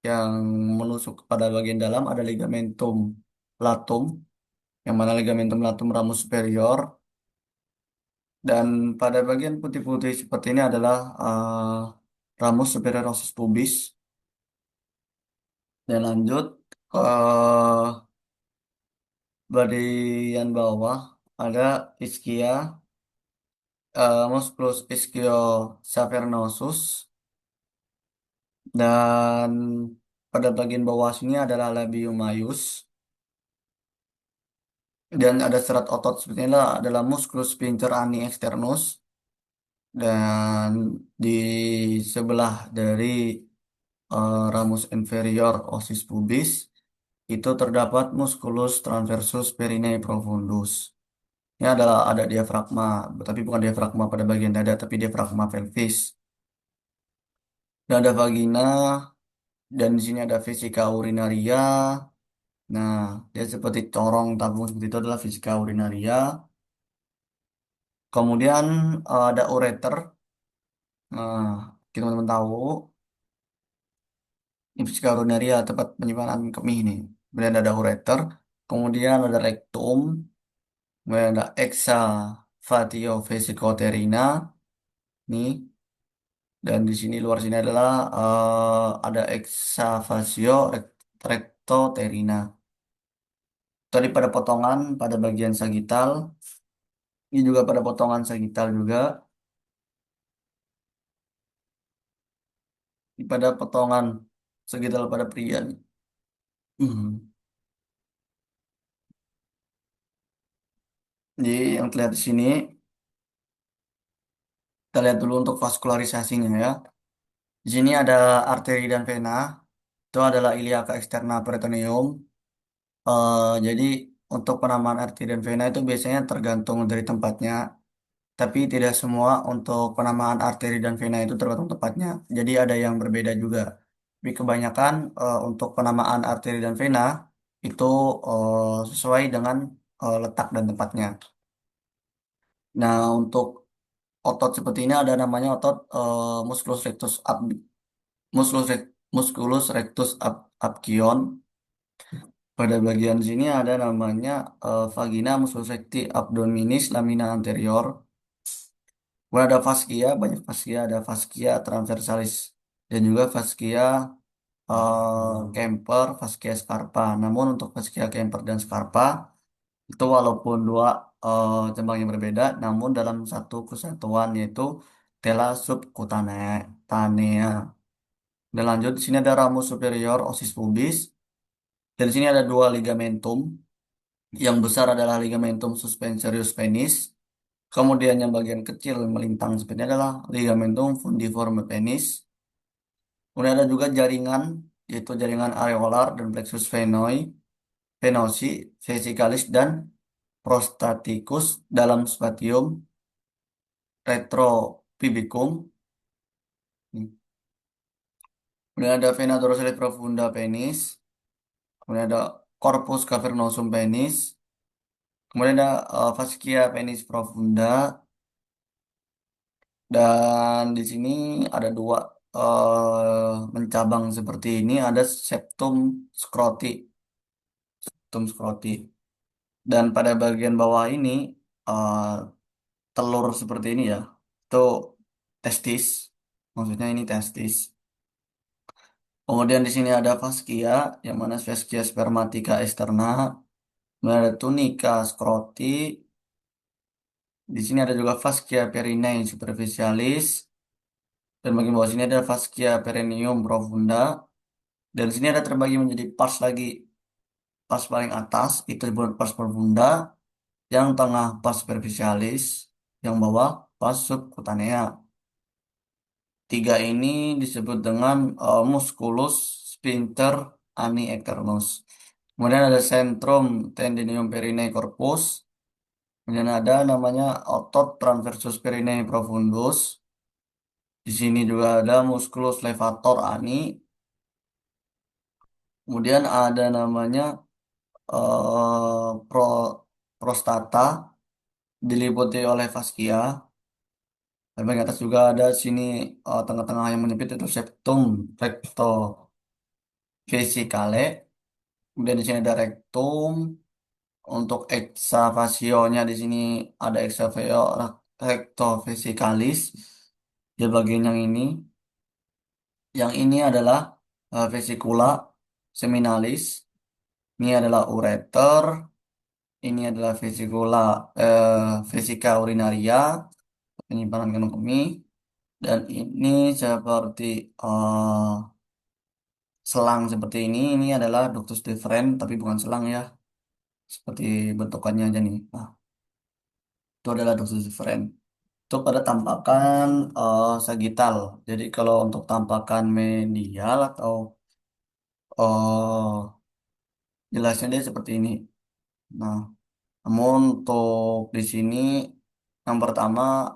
yang menusuk pada bagian dalam ada ligamentum latum, yang mana ligamentum latum ramus superior. Dan pada bagian putih-putih seperti ini adalah ramus superior osis pubis. Dan lanjut ke bagian bawah ada ischia, musculus ischio-cavernosus. Dan pada bagian bawah sini adalah labium maius. Dan ada serat otot seperti ini adalah musculus sphincter ani externus. Dan di sebelah dari ramus inferior osis pubis itu terdapat musculus transversus perineum profundus. Ini adalah ada diafragma, tapi bukan diafragma pada bagian dada, tapi diafragma pelvis. Dan ada vagina, dan di sini ada vesika urinaria. Nah, dia seperti corong tabung seperti itu adalah vesika urinaria. Kemudian ada ureter. Nah, kita teman-teman tahu, ini vesika urinaria tempat penyimpanan kemih ini. Kemudian ada ureter. Kemudian ada rektum. Kemudian ada extravatio-vesicouterina. Nih. Dan di sini luar sini adalah ada exavatio rectoterina. Tadi pada potongan pada bagian sagital. Ini juga pada potongan sagital juga. Pada potongan sagital pada pria nih. Hmm. Jadi yang terlihat di sini, kita lihat dulu untuk vaskularisasinya ya. Di sini ada arteri dan vena. Itu adalah iliaca externa peritoneum. Jadi untuk penamaan arteri dan vena itu biasanya tergantung dari tempatnya. Tapi tidak semua untuk penamaan arteri dan vena itu tergantung tempatnya. Jadi ada yang berbeda juga. Tapi kebanyakan untuk penamaan arteri dan vena itu sesuai dengan letak dan tempatnya. Nah, untuk otot seperti ini ada namanya otot musculus rectus musculus, musculus rectus abquion. Pada bagian sini ada namanya vagina musculus recti abdominis lamina anterior. Kemudian ada fascia, banyak fascia, ada fascia transversalis dan juga fascia Kemper, fascia scarpa. Namun untuk fascia Kemper dan scarpa itu walaupun dua cabang yang berbeda, namun dalam satu kesatuan yaitu tela subcutanea. Dan lanjut di sini ada ramus superior osis pubis. Dan di sini ada dua ligamentum. Yang besar adalah ligamentum suspensorius penis. Kemudian yang bagian kecil melintang seperti ini adalah ligamentum fundiforme penis. Kemudian ada juga jaringan, yaitu jaringan areolar dan plexus venosi, vesicalis, dan prostaticus dalam spatium retropubicum. Kemudian ada vena dorsalis profunda penis. Kemudian ada corpus cavernosum penis. Kemudian ada fascia penis profunda. Dan di sini ada dua mencabang seperti ini. Ada septum scroti. Septum scroti. Dan pada bagian bawah ini eh, telur seperti ini ya. Itu testis. Maksudnya ini testis. Kemudian di sini ada fascia, yang mana fascia spermatica externa. Kemudian ada tunica scroti. Di sini ada juga fascia perineum superficialis. Dan bagian bawah sini ada fascia perineum profunda. Dan di sini ada terbagi menjadi pars lagi. Pars paling atas itu disebut pars profunda. Yang tengah pars superficialis. Yang bawah pars subcutanea. Tiga ini disebut dengan musculus sphincter ani externus. Kemudian ada centrum tendinium perineum corpus. Kemudian ada namanya otot transversus perineum profundus. Di sini juga ada musculus levator ani. Kemudian ada namanya pro, prostata diliputi oleh faskia. Dan bagian atas juga ada sini tengah-tengah yang menyempit itu septum recto vesicale. Kemudian di sini ada rektum. Untuk eksavasionya di sini ada exavio recto vesicalis. Di bagian yang ini. Yang ini adalah vesicula seminalis. Ini adalah ureter. Ini adalah vesika urinaria, penyimpanan kandung kemih. Dan ini seperti selang seperti ini adalah ductus deferens, tapi bukan selang ya, seperti bentukannya aja nih. Nah, itu adalah ductus deferens. Itu pada tampakan sagittal. Jadi kalau untuk tampakan medial atau jelasnya dia seperti ini. Nah, namun untuk di sini yang pertama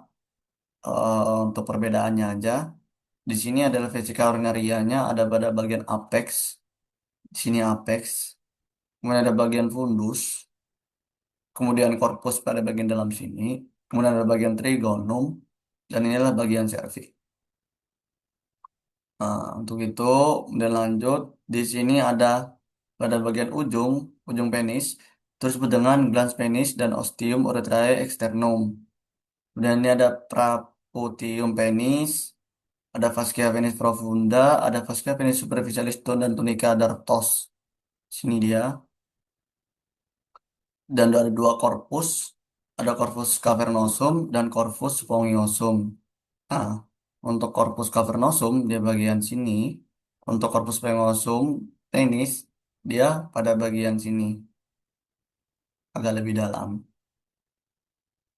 untuk perbedaannya aja. Di sini adalah vesika urinarianya ada pada bagian apex. Di sini apex. Kemudian ada bagian fundus. Kemudian korpus pada bagian dalam sini. Kemudian ada bagian trigonum. Dan inilah bagian cervix. Nah, untuk itu, kemudian lanjut. Di sini ada pada bagian ujung, ujung penis. Terus disebut dengan glans penis dan ostium urethrae externum. Kemudian ini ada praputium penis. Ada fascia penis profunda, ada fascia penis superficialis tone dan tunica dartos. Sini dia. Dan ada dua korpus. Ada corpus cavernosum dan corpus spongiosum. Nah, untuk corpus cavernosum di bagian sini. Untuk corpus spongiosum penis, dia pada bagian sini. Agak lebih dalam.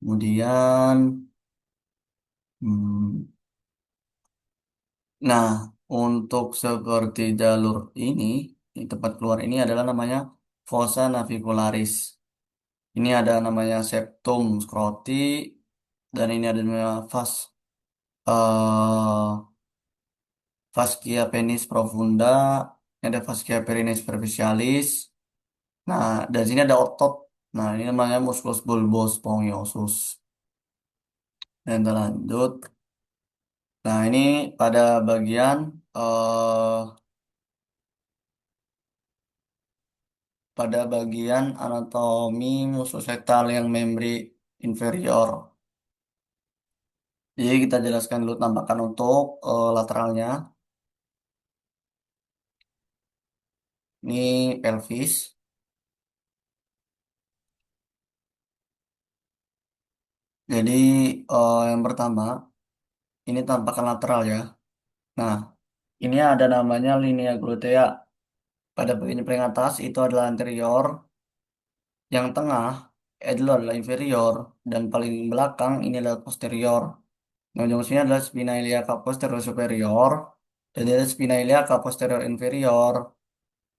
Kemudian, hmm, nah, untuk seperti jalur ini tempat keluar ini adalah namanya fossa navicularis. Ini ada namanya septum scroti dan ini ada namanya eh fascia penis profunda, ini ada fascia perineus superficialis. Nah, dan sini ada otot. Nah, ini namanya musculus bulbus spongiosus. Dan kita lanjut. Nah, ini pada bagian eh pada bagian anatomi muskoskeletal yang memberi inferior. Jadi kita jelaskan dulu tampakan untuk lateralnya. Ini pelvis. Jadi yang pertama ini tampakan lateral ya. Nah, ini ada namanya linea glutea. Pada bagian paling atas itu adalah anterior, yang tengah adalah inferior, dan paling belakang ini adalah posterior. Nah, ujung sini adalah spina iliaca posterior superior, dan ini adalah spina iliaca posterior inferior.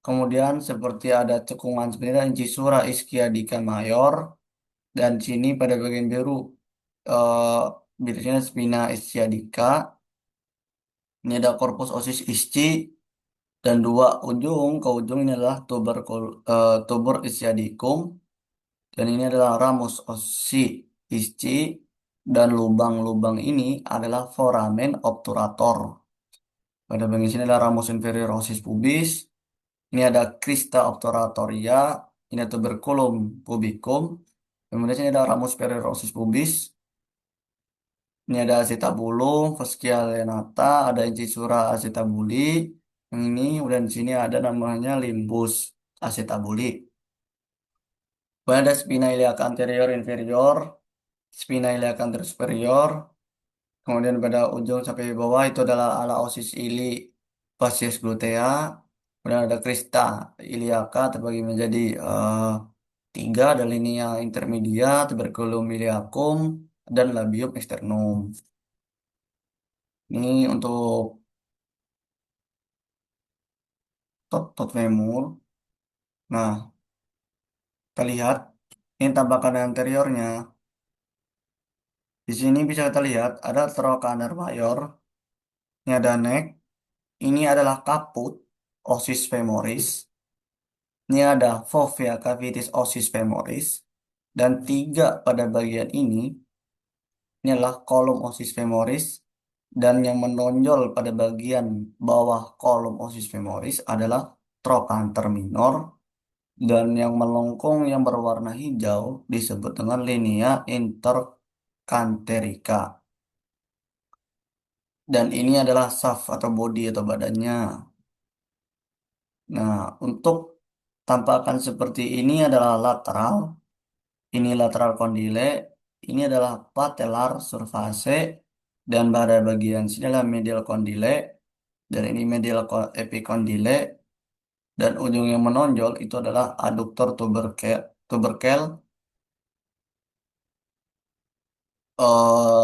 Kemudian seperti ada cekungan seperti itu, incisura ischiadica mayor, dan sini pada bagian biru eh birunya spina ischiadica. Ini ada corpus ossis ischi dan dua ujung ke ujung ini adalah tuber ischiadicum dan ini adalah ramus ossi ischi dan lubang-lubang ini adalah foramen obturator. Pada bagian sini adalah ramus inferior ossis pubis. Ini ada crista obturatoria. Ini ada tuberculum pubicum. Kemudian sini ada ramus superior ossis pubis. Ini ada acetabulum, fascia lenata, ada incisura acetabuli. Yang ini, kemudian di sini ada namanya limbus acetabuli. Kemudian ada spina iliaca anterior inferior, spina iliaca anterior superior. Kemudian pada ujung sampai bawah itu adalah ala osis ili facies glutea. Kemudian ada crista iliaca terbagi menjadi tiga, ada linea intermedia, tuberculum iliacum, dan labium externum. Ini untuk tot femur. Nah, kita lihat. Ini tampakan anteriornya. Di sini bisa kita lihat ada trokaner mayor, ini ada neck, ini adalah kaput, osis femoris, ini ada fovea cavitis osis femoris, dan tiga pada bagian ini adalah kolom osis femoris, dan yang menonjol pada bagian bawah kolom osis femoris adalah trochanter minor, dan yang melengkung yang berwarna hijau disebut dengan linea intercantherica. Dan ini adalah shaft atau body atau badannya. Nah, untuk tampakan seperti ini adalah lateral, ini lateral kondile, ini adalah patellar surface, dan pada bagian sini adalah medial kondile, dan ini medial epikondile, dan ujung yang menonjol itu adalah adductor tubercle.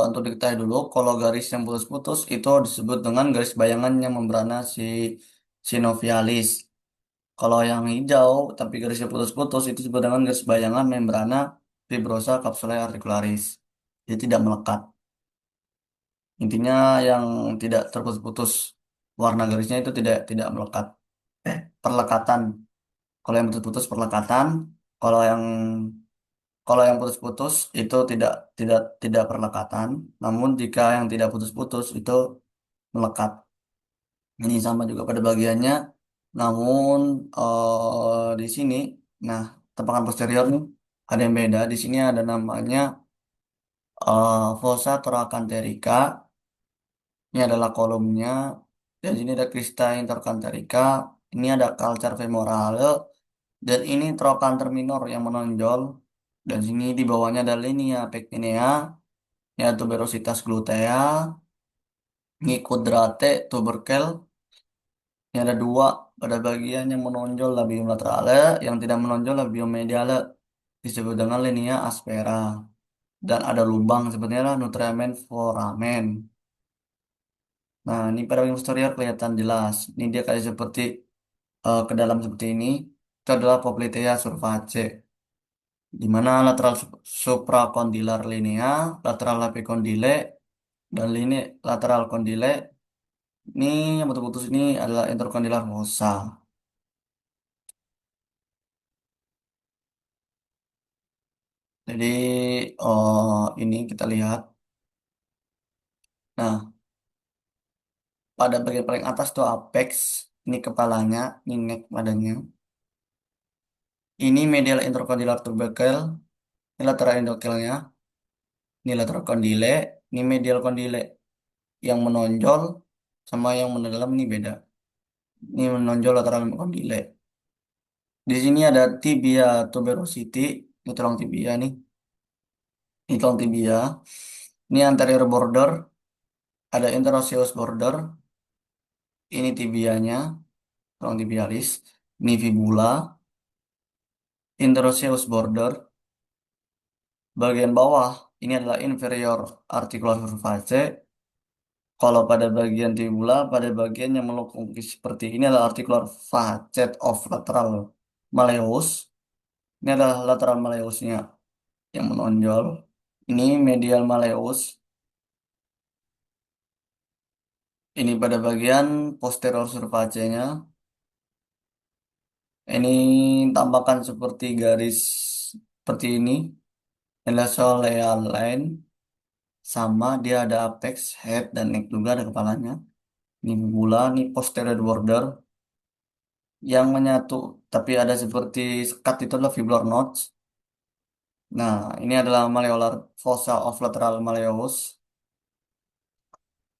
Untuk diketahui dulu, kalau garis yang putus-putus itu disebut dengan garis bayangan yang membrana si sinovialis. Kalau yang hijau tapi garisnya putus-putus itu disebut dengan garis bayangan membrana fibrosa capsulae articularis. Jadi tidak melekat. Intinya yang tidak terputus-putus warna garisnya itu tidak melekat. Perlekatan. Kalau yang putus-putus perlekatan, kalau yang kalau yang putus-putus itu tidak perlekatan. Namun jika yang tidak putus-putus itu melekat. Ini sama juga pada bagiannya. Namun di sini, nah tepakan posterior nih ada yang beda. Di sini ada namanya fossa thoracantherica. Ini adalah kolomnya. Dan sini ada crista intercantherica. Ini ada calcar femorale. Dan ini trochanter minor yang menonjol. Dan sini di bawahnya ada linea pectinea. Ini ada tuberositas glutea. Ini quadrate tubercle. Ini ada dua pada bagian yang menonjol labium laterale, yang tidak menonjol labium mediale disebut dengan linea aspera. Dan ada lubang sebenarnya nutriamen foramen. Nah, ini pada bagian posterior kelihatan jelas. Ini dia kayak seperti ke dalam seperti ini. Itu adalah poplitea surface. Di mana lateral supracondylar linea, lateral apicondyle, dan lateral condyle. Ini yang putus-putus ini adalah intercondylar fossa. Jadi ini kita lihat. Nah, pada bagian paling atas tuh apex, ini kepalanya, ini neck badannya. Ini medial intercondylar tubercle, ini lateral endokelnya, ini lateral condyle, ini medial condyle. Yang menonjol sama yang mendalam ini beda. Ini menonjol lateral condyle. Di sini ada tibia tuberosity, ini tulang tibia nih, ini tulang tibia. Ini anterior border, ada interosseous border, ini tibianya, tulang tibialis, ini fibula, interosseous border, bagian bawah ini adalah inferior articular surface. Kalau pada bagian tibula, pada bagian yang melengkung seperti ini adalah articular facet of lateral malleus. Ini adalah lateral malleusnya yang menonjol. Ini medial malleus. Ini pada bagian posterior surface-nya. Ini tambahkan seperti garis seperti ini. Adalah soleal line. Sama dia ada apex, head, dan neck juga ada kepalanya. Ini bula, ini posterior border yang menyatu, tapi ada seperti sekat itu adalah fibular notch. Nah, ini adalah malleolar fossa of lateral malleus.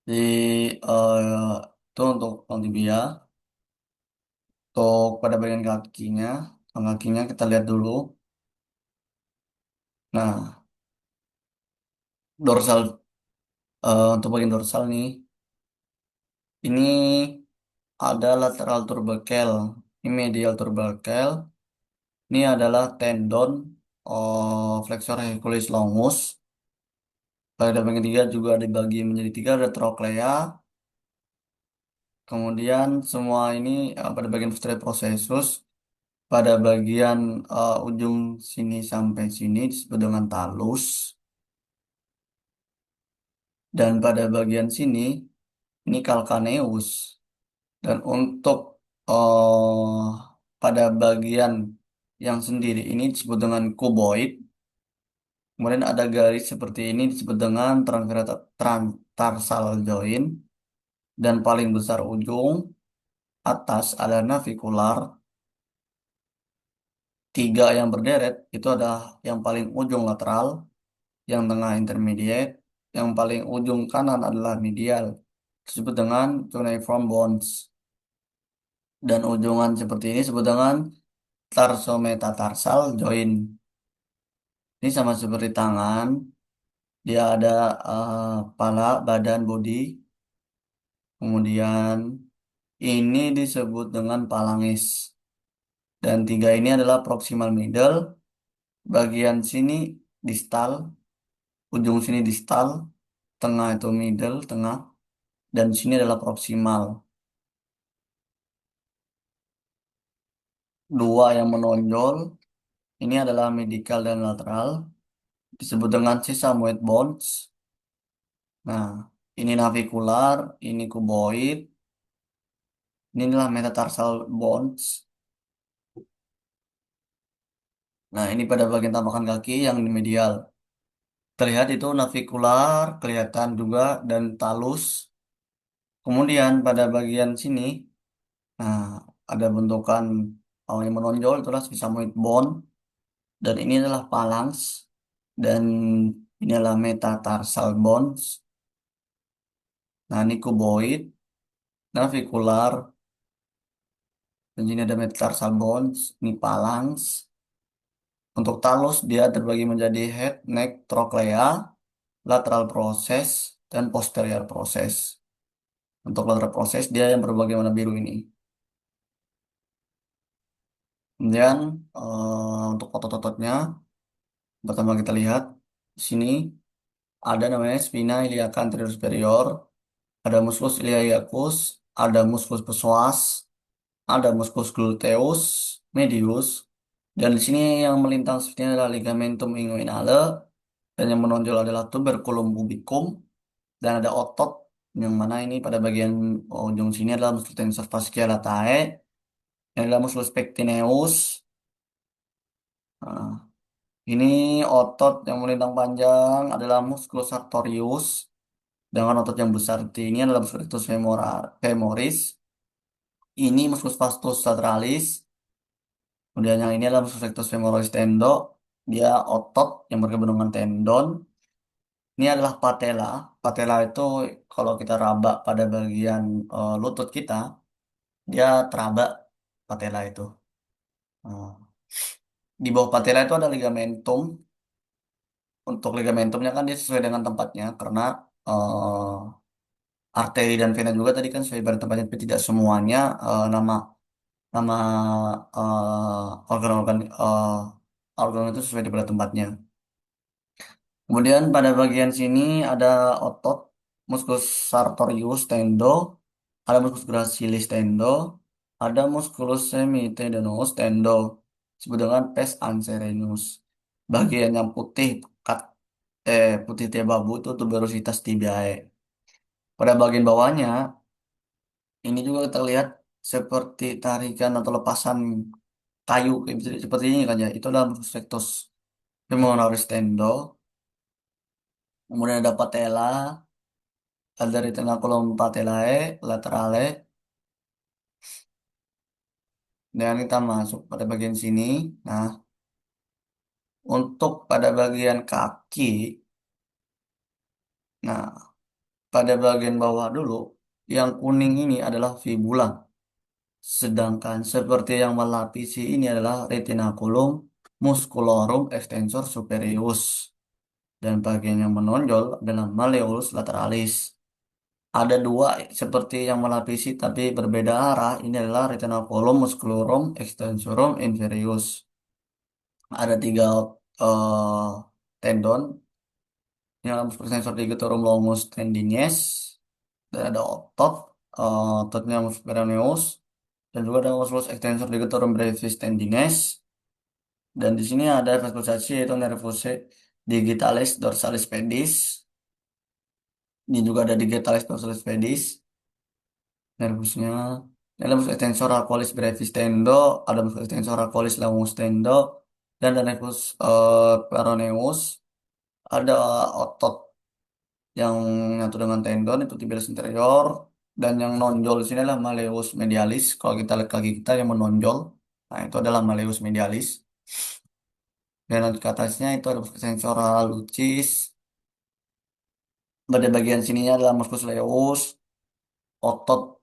Di itu untuk tibia. Untuk pada bagian kakinya, kakinya kita lihat dulu. Nah, dorsal untuk bagian dorsal nih, ini ada lateral tubercle, ini medial tubercle. Ini adalah tendon flexor Hercules longus. Pada bagian tiga juga dibagi menjadi tiga, ada trochlea. Kemudian semua ini pada bagian posterior processus. pada bagian ujung sini sampai sini disebut dengan talus, dan pada bagian sini ini calcaneus. Dan untuk eh pada bagian yang sendiri ini disebut dengan cuboid. Kemudian ada garis seperti ini disebut dengan tarsal joint, dan paling besar ujung atas ada navicular. Tiga yang berderet itu ada yang paling ujung lateral, yang tengah intermediate, yang paling ujung kanan adalah medial. Disebut dengan cuneiform bones. Dan ujungan seperti ini disebut dengan tarsometatarsal joint. Ini sama seperti tangan, dia ada kepala, badan, body. Kemudian ini disebut dengan phalanges. Dan tiga ini adalah proximal middle, bagian sini distal, ujung sini distal, tengah itu middle, tengah, dan sini adalah proximal. Dua yang menonjol, ini adalah medial dan lateral, disebut dengan sesamoid bones. Nah, ini navicular, ini cuboid, inilah metatarsal bones. Nah, ini pada bagian tampakan kaki yang di medial. Terlihat itu navicular, kelihatan juga, dan talus. Kemudian pada bagian sini, nah, ada bentukan yang menonjol, itulah sesamoid bone. Dan ini adalah phalanx. Dan ini adalah metatarsal bones. Nah, ini cuboid, navicular, dan sini ada metatarsal bones. Ini phalanx. Untuk talus, dia terbagi menjadi head, neck, trochlea, lateral process, dan posterior process. Untuk lateral process, dia yang berbagai warna biru ini. Kemudian, untuk otot-ototnya, pertama kita lihat, di sini ada namanya spina iliaca anterior superior, ada musculus iliacus, ada musculus psoas, ada musculus gluteus medius, dan di sini yang melintang sepertinya adalah ligamentum inguinale, dan yang menonjol adalah tuberculum pubicum, dan ada otot yang mana ini pada bagian ujung sini adalah musculus tensor fasciae latae, yang adalah musculus pectineus. Nah, ini otot yang melintang panjang adalah musculus sartorius, dengan otot yang besar ini adalah musculus rectus femoris. Ini musculus vastus lateralis. Kemudian yang ini adalah musculus rectus femoris tendo. Dia otot yang bergabung dengan tendon. Ini adalah patella. Patella itu kalau kita raba pada bagian lutut kita, dia teraba patella itu. Nah, di bawah patella itu ada ligamentum. Untuk ligamentumnya kan dia sesuai dengan tempatnya karena arteri dan vena juga tadi kan sesuai pada tempatnya, tapi tidak semuanya nama nama organ-organ organ itu sesuai pada tempatnya. Kemudian pada bagian sini ada otot musculus sartorius tendo, ada musculus gracilis tendo, ada musculus semitendinous tendo, disebut dengan pes anserinus. Bagian yang putih pekat putih babu itu tuberositas tibiae. Pada bagian bawahnya ini juga kita lihat seperti tarikan atau lepasan kayu kayak seperti ini kan ya. Itu adalah musculus rectus femoris tendo. Kemudian ada patella, ada retinaculum patellae, laterale, dan kita masuk pada bagian sini. Nah, untuk pada bagian kaki, nah, pada bagian bawah dulu, yang kuning ini adalah fibula. Sedangkan seperti yang melapisi ini adalah retinaculum musculorum extensor superius. Dan bagian yang menonjol adalah malleolus lateralis. Ada dua seperti yang melapisi tapi berbeda arah. Ini adalah retinaculum musculorum extensorum inferius. Ada tiga eh, tendon yang musculus tensor digitorum longus tendines, dan ada ototnya musculus peroneus, dan juga ada musculus extensor digitorum brevis tendines, dan di sini ada vaskulisasi yaitu nervus digitalis dorsalis pedis. Ini juga ada digitalis dorsalis pedis nervusnya. Ada musculus extensor alveolis brevis tendo, ada musculus extensor alveolis longus tendo, dan ada nervus peroneus. Ada otot yang nyatu dengan tendon itu tibialis anterior, dan yang nonjol di sini adalah malleus medialis. Kalau kita lihat kaki kita yang menonjol, nah itu adalah malleus medialis. Dan lanjut ke atasnya itu ada musculus sensoral lucis. Pada bagian sininya adalah musculus leus, otot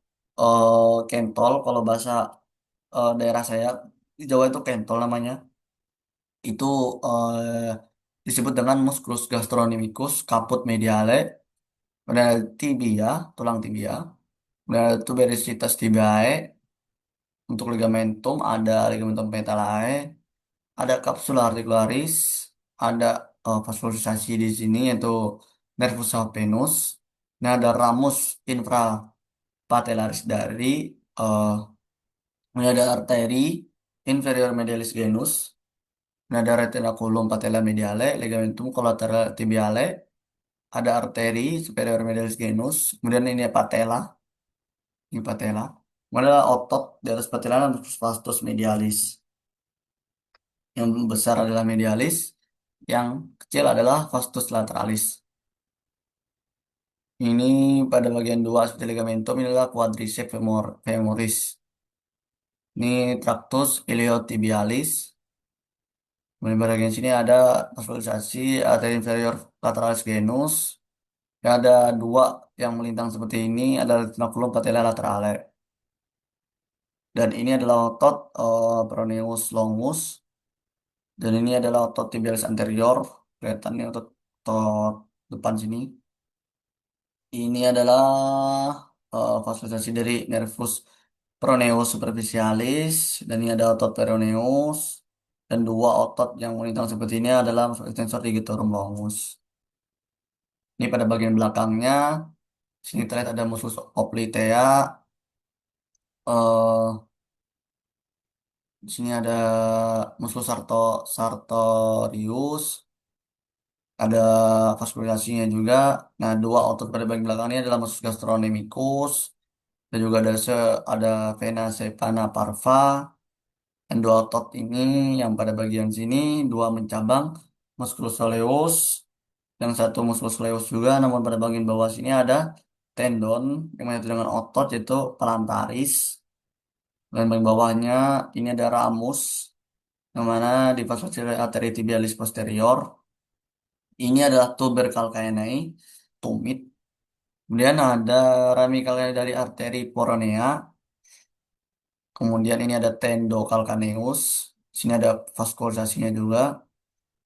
kentol. Kalau bahasa daerah saya di Jawa itu kentol namanya. Itu disebut dengan musculus gastrocnemius caput mediale. Kemudian ada tibia, tulang tibia. Kemudian ada tuberositas tibiae. Untuk ligamentum ada ligamentum petalae, ada capsula articularis, ada vaskularisasi di sini yaitu nervus saphenous. Nah, ada ramus infrapatellaris dari eh ini ada arteri inferior medialis genus. Nah, ada retinaculum patella mediale, ligamentum collateral tibiale, ada arteri superior medialis genus. Kemudian ini patella, ini patella. Kemudian ada otot di atas patella dan vastus medialis. Yang besar adalah medialis, yang kecil adalah vastus lateralis. Ini pada bagian dua seperti ligamentum ini adalah quadriceps femoris. Ini tractus iliotibialis. Kemudian pada bagian sini ada vaskularisasi arteri inferior lateralis genus. Yang ada dua yang melintang seperti ini adalah retinaculum patella laterale. Dan ini adalah otot peroneus longus. Dan ini adalah otot tibialis anterior. Kelihatan ini otot depan sini. Ini adalah fasilitasi dari nervus peroneus superficialis, dan ini ada otot peroneus, dan dua otot yang melintang seperti ini adalah musculus extensor digitorum longus. Ini pada bagian belakangnya, sini terlihat ada musculus oblitea. eh di sini ada musculus sartorius, ada vaskularisasinya juga. Nah, dua otot pada bagian belakang ini adalah musculus gastrocnemius. Dan juga ada vena sepana parva. Dan dua otot ini yang pada bagian sini dua mencabang musculus soleus. Yang satu musculus soleus juga, namun pada bagian bawah sini ada tendon yang menyatu dengan otot yaitu plantaris. Dan bagian bawahnya ini ada ramus yang mana di fascia arteri tibialis posterior. Ini adalah tuber calcaneae, tumit. Kemudian ada rami calcaneae dari arteri poronea. Kemudian ini ada tendo calcaneus. Sini ada vaskularisasinya juga.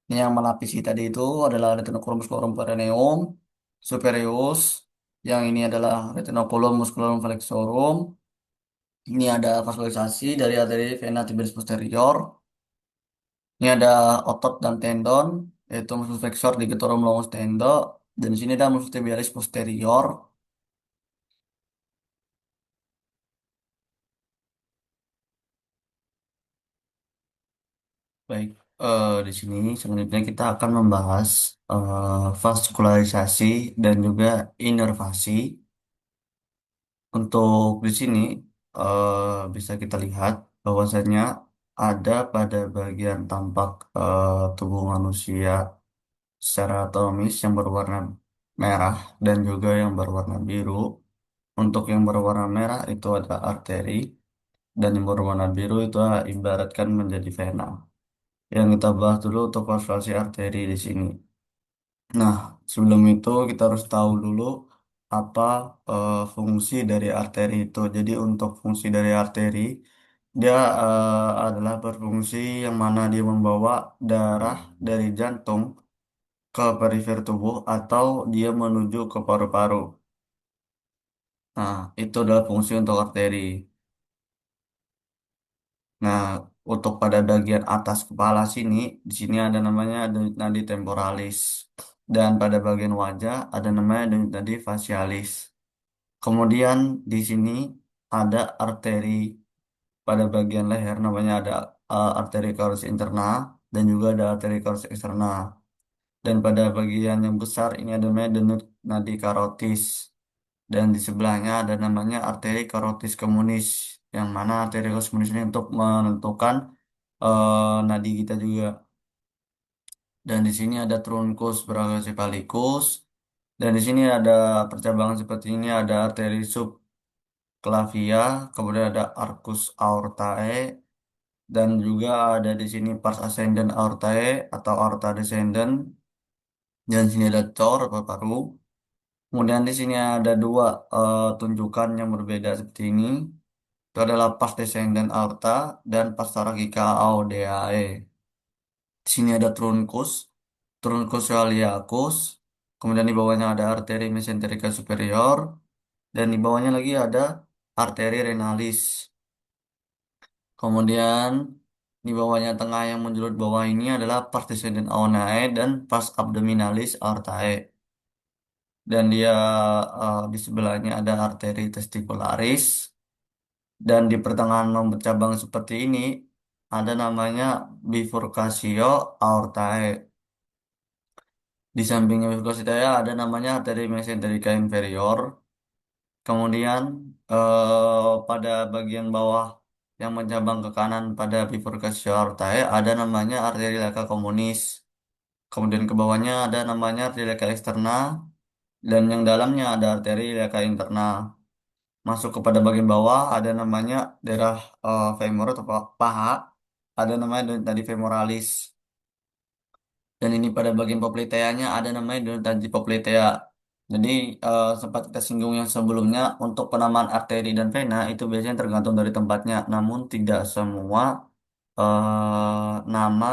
Ini yang melapisi tadi itu adalah retinoculum muscularum peroneum superius. Yang ini adalah retinoculum muscularum flexorum. Ini ada vaskularisasi dari arteri vena tibialis posterior. Ini ada otot dan tendon, yaitu musculus flexor digitorum longus tendo. Dan di sini ada musculus tibialis posterior. Baik, di sini selanjutnya kita akan membahas vaskularisasi dan juga inervasi. Untuk di sini bisa kita lihat bahwasanya ada pada bagian tampak tubuh manusia secara anatomis yang berwarna merah dan juga yang berwarna biru. Untuk yang berwarna merah itu ada arteri, dan yang berwarna biru itu ibaratkan menjadi vena. Yang kita bahas dulu untuk vaskulasi arteri di sini. Nah, sebelum itu kita harus tahu dulu apa fungsi dari arteri itu. Jadi untuk fungsi dari arteri, dia adalah berfungsi yang mana dia membawa darah dari jantung ke perifer tubuh atau dia menuju ke paru-paru. Nah, itu adalah fungsi untuk arteri. Nah, untuk pada bagian atas kepala sini, di sini ada namanya denyut nadi temporalis. Dan pada bagian wajah ada namanya denyut nadi facialis. Kemudian di sini ada arteri pada bagian leher namanya ada arteri carotid interna dan juga ada arteri carotid externa. Dan pada bagian yang besar ini ada namanya denut nadi karotis. Dan di sebelahnya ada namanya arteri karotis communis. Yang mana arteri karotis communis ini untuk menentukan nadi kita juga. Dan di sini ada truncus brachiocephalicus. Dan di sini ada percabangan seperti ini, ada arteri subclavia, kemudian ada arcus aortae, dan juga ada di sini pars ascendens aortae atau aorta descendens. Dan di sini ada cor atau paru. Kemudian di sini ada dua tunjukan yang berbeda seperti ini. Itu adalah pars descendens aorta dan pars thoracica aordeae. Di sini ada truncus iliacus. Kemudian di bawahnya ada arteri mesenterica superior. Dan di bawahnya lagi ada arteri renalis. Kemudian di bawahnya tengah yang menjurut bawah ini adalah pars descendens aornae dan pars abdominalis aortae. Dan dia di sebelahnya ada arteri testicularis. Dan di pertengahan cabang seperti ini ada namanya bifurcatio aortae. Di sampingnya bifurcatio ada namanya arteri mesenterica inferior. Kemudian pada bagian bawah yang mencabang ke kanan pada bifurcatio aortae ada namanya arteri leca communis. Kemudian ke bawahnya ada namanya arteri leca externa dan yang dalamnya ada arteri leca interna. Masuk kepada bagian bawah ada namanya daerah femur atau paha, ada namanya tadi femoralis. Dan ini pada bagian popliteanya ada namanya tadi poplitea. Jadi sempat kita singgung yang sebelumnya untuk penamaan arteri dan vena itu biasanya tergantung dari tempatnya, namun tidak semua nama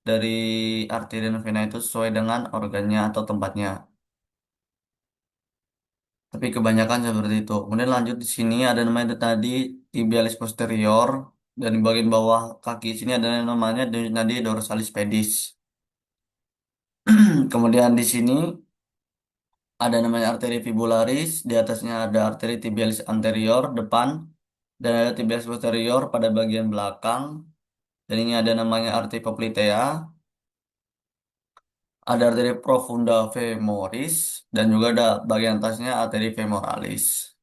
dari arteri dan vena itu sesuai dengan organnya atau tempatnya. Tapi kebanyakan seperti itu. Kemudian lanjut di sini ada namanya itu tadi tibialis posterior dan di bagian bawah kaki sini ada namanya nadi dorsalis pedis. Kemudian di sini ada namanya arteri fibularis, di atasnya ada arteri tibialis anterior depan dan ada tibialis posterior pada bagian belakang. Dan ini ada namanya arteri poplitea, ada arteri profunda femoris dan juga ada bagian atasnya arteri femoralis.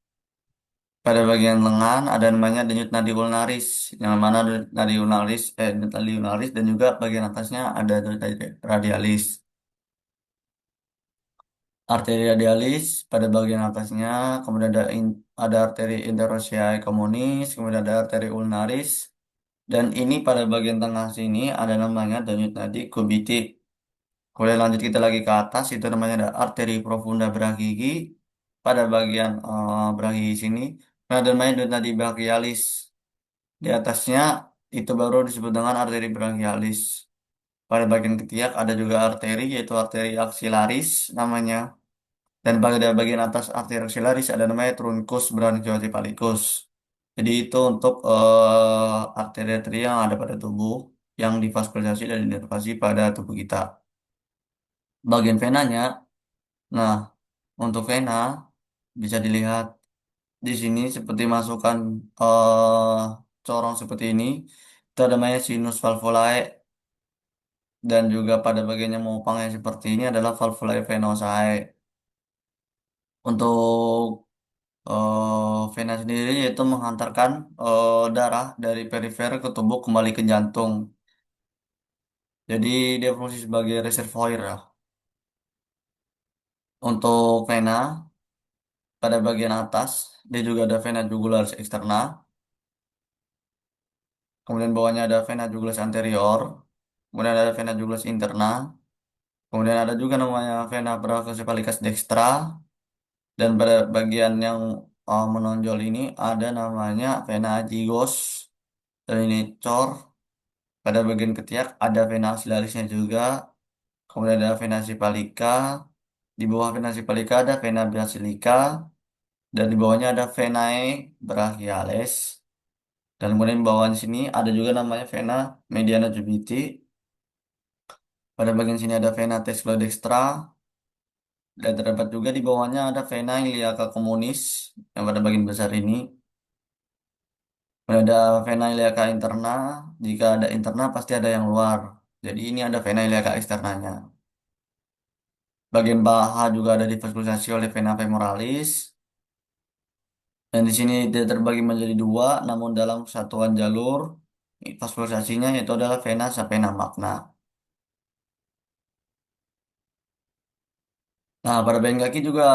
Pada bagian lengan ada namanya denyut nadi ulnaris, yang mana denyut nadi ulnaris, denyut nadi ulnaris dan juga bagian atasnya ada denyut nadi radialis. Arteri radialis pada bagian atasnya, kemudian ada arteri interosseae communis, kemudian ada arteri ulnaris, dan ini pada bagian tengah sini ada namanya denyut nadi kubitik. Kemudian lanjut kita lagi ke atas, itu namanya ada arteri profunda brachii pada bagian brachii sini. Nah, ada namanya denyut nadi brachialis. Di atasnya itu baru disebut dengan arteri brachialis. Pada bagian ketiak ada juga arteri, yaitu arteri axillaris namanya. Dan pada bagian atas arteri axillaris ada namanya truncus brachiocephalicus. Jadi itu untuk arteri-arteri yang ada pada tubuh yang divaskularisasi dan dinervasi pada tubuh kita. Bagian venanya, nah untuk vena bisa dilihat di sini seperti masukan corong seperti ini. Itu ada namanya sinus valvulae dan juga pada bagian yang mengupangnya seperti ini adalah valvulae venosae. Untuk vena sendiri yaitu menghantarkan darah dari perifer ke tubuh kembali ke jantung. Jadi dia fungsi sebagai reservoir ya. Untuk vena pada bagian atas dia juga ada vena jugularis externa. Kemudian bawahnya ada vena jugularis anterior. Kemudian ada vena jugularis interna. Kemudian ada juga namanya vena brachiocephalicus dextra. Dan pada bagian yang menonjol ini ada namanya vena gigos. Dan ini cor. Pada bagian ketiak ada vena axillarisnya juga. Kemudian ada vena sipalica. Di bawah vena sipalica ada vena basilica. Dan di bawahnya ada venae brachialis. Dan kemudian di bawah sini ada juga namanya vena mediana jubiti. Pada bagian sini ada vena tesclodextra. Dan terdapat juga di bawahnya ada vena iliaca communis yang pada bagian besar ini. Ada vena iliaca interna, jika ada interna pasti ada yang luar. Jadi ini ada vena iliaca eksternanya. Bagian paha juga ada divaskularisasi oleh vena femoralis. Dan di sini dia terbagi menjadi dua, namun dalam satuan jalur vaskularisasinya itu adalah vena sapena magna. Nah, pada bagian kaki juga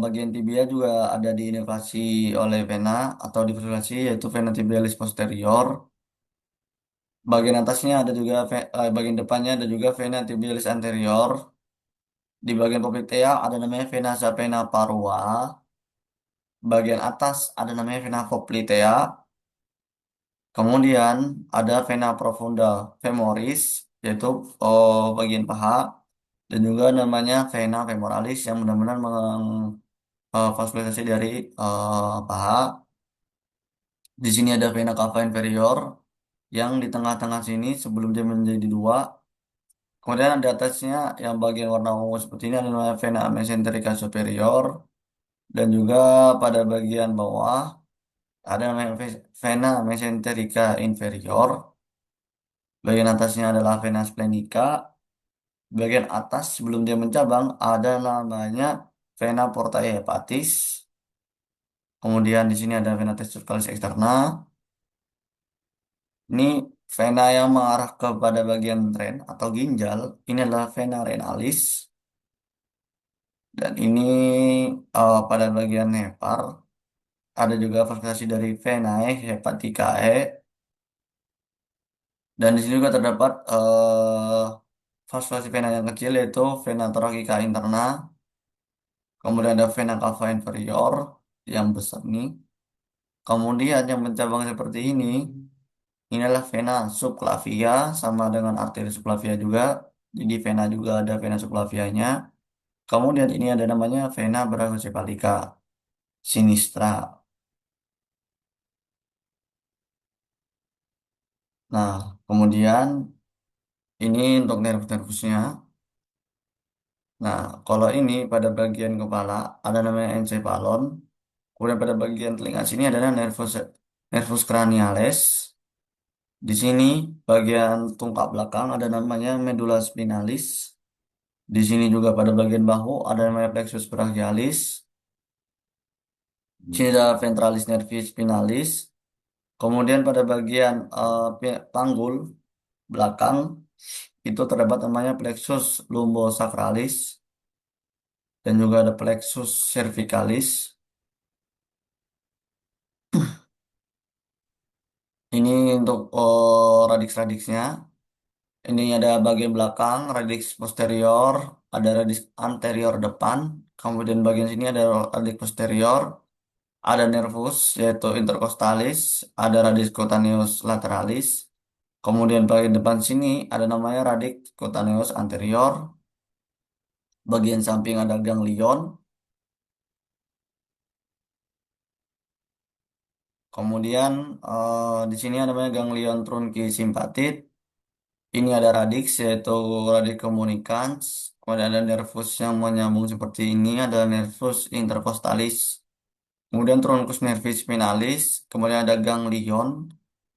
bagian tibia juga ada diinervasi oleh vena atau divaskularisasi yaitu vena tibialis posterior. Bagian atasnya ada juga bagian depannya ada juga vena tibialis anterior. Di bagian poplitea ada namanya vena sapena parua. Bagian atas ada namanya vena poplitea. Kemudian ada vena profunda femoris, yaitu bagian paha, dan juga namanya vena femoralis yang benar-benar mengvaskulisasi dari paha. Di sini ada vena cava inferior yang di tengah-tengah sini sebelum dia menjadi dua. Kemudian di atasnya yang bagian warna ungu seperti ini ada namanya vena mesenterica superior, dan juga pada bagian bawah ada namanya vena mesenterica inferior. Bagian atasnya adalah vena splenica. Bagian atas sebelum dia mencabang ada namanya vena portae hepatis. Kemudian di sini ada vena testis externa. Ini vena yang mengarah kepada bagian ren atau ginjal. Ini adalah vena renalis. Dan ini pada bagian hepar ada juga vaskulasi dari venae hepaticae. Dan di sini juga terdapat vaskulasi vena yang kecil yaitu vena thoracica interna. Kemudian ada vena cava inferior yang besar nih. Kemudian yang mencabang seperti ini adalah vena subclavia sama dengan arteri subclavia juga. Jadi vena juga ada vena subclavianya. Kemudian ini ada namanya vena brachiocephalica sinistra. Nah, kemudian ini untuk nervus-nervusnya. Nah, kalau ini pada bagian kepala ada namanya encephalon. Kemudian pada bagian telinga sini adalah nervus nervus cranialis. Di sini bagian tungkap belakang ada namanya medulla spinalis. Di sini juga pada bagian bahu ada namanya plexus brachialis. Di sini ada ventralis nervis spinalis. Kemudian pada bagian panggul belakang itu terdapat namanya plexus lumbosacralis dan juga ada plexus cervicalis. Ini untuk radix-radixnya. Ini ada bagian belakang, radix posterior, ada radix anterior depan, kemudian bagian sini ada radix posterior, ada nervus yaitu intercostalis, ada radix cutaneus lateralis, kemudian bagian depan sini ada namanya radix cutaneus anterior, bagian samping ada ganglion, kemudian di sini ada namanya ganglion trunci simpatit. Ini ada radix yaitu radix communicans. Kemudian ada nervus yang menyambung seperti ini ada nervus intercostalis. Kemudian truncus nervis spinalis. Kemudian ada ganglion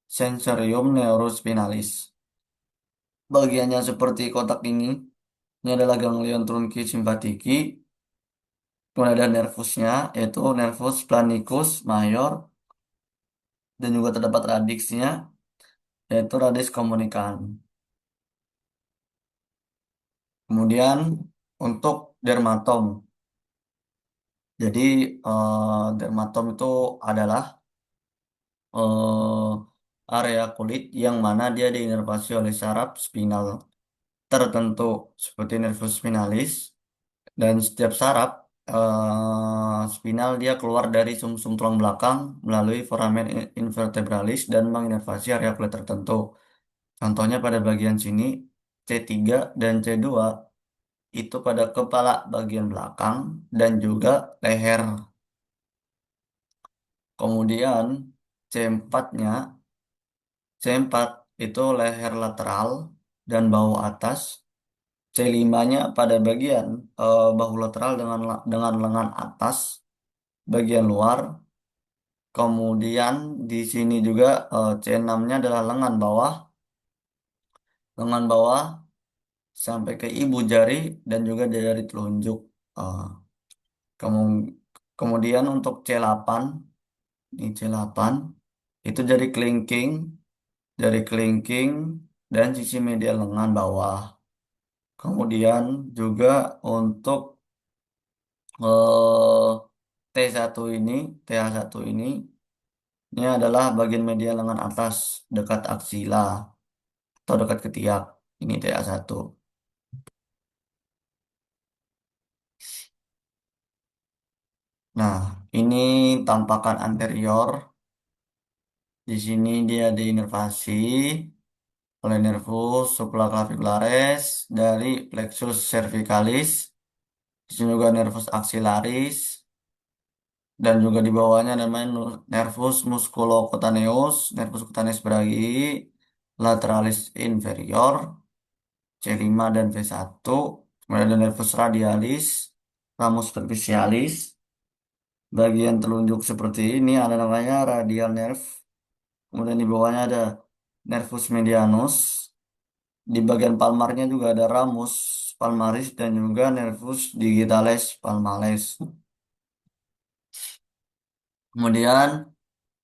sensorium neurospinalis. Bagian yang seperti kotak ini adalah ganglion trunci sympathiki. Kemudian ada nervusnya yaitu nervus planicus mayor dan juga terdapat radixnya yaitu radix communicans. Kemudian untuk dermatom. Jadi dermatom itu adalah eh, area kulit yang mana dia diinervasi oleh saraf spinal tertentu seperti nervus spinalis dan setiap saraf spinal dia keluar dari sumsum tulang belakang melalui foramen invertebralis dan menginervasi area kulit tertentu. Contohnya pada bagian sini C3 dan C2 itu pada kepala bagian belakang dan juga leher. Kemudian C4-nya, C4 itu leher lateral dan bahu atas. C5-nya pada bagian bahu lateral dengan dengan lengan atas bagian luar. Kemudian di sini juga C6-nya adalah lengan bawah sampai ke ibu jari dan juga jari telunjuk. Eh, kemu- Kemudian untuk C8, ini C8 itu jari kelingking dan sisi medial lengan bawah. Kemudian juga untuk eh, T1 ini, TH1 ini adalah bagian medial lengan atas dekat aksila atau dekat ketiak. Ini TA1. Nah, ini tampakan anterior. Di sini dia diinervasi oleh nervus supraclavicularis dari plexus cervicalis. Di sini juga nervus axillaris dan juga di bawahnya namanya nervus musculocutaneus, nervus cutaneus brachii, lateralis inferior, C5 dan V1. Kemudian ada nervus radialis, ramus superficialis. Bagian telunjuk seperti ini ada namanya radial nerve. Kemudian di bawahnya ada nervus medianus. Di bagian palmarnya juga ada ramus palmaris dan juga nervus digitalis palmalis. Kemudian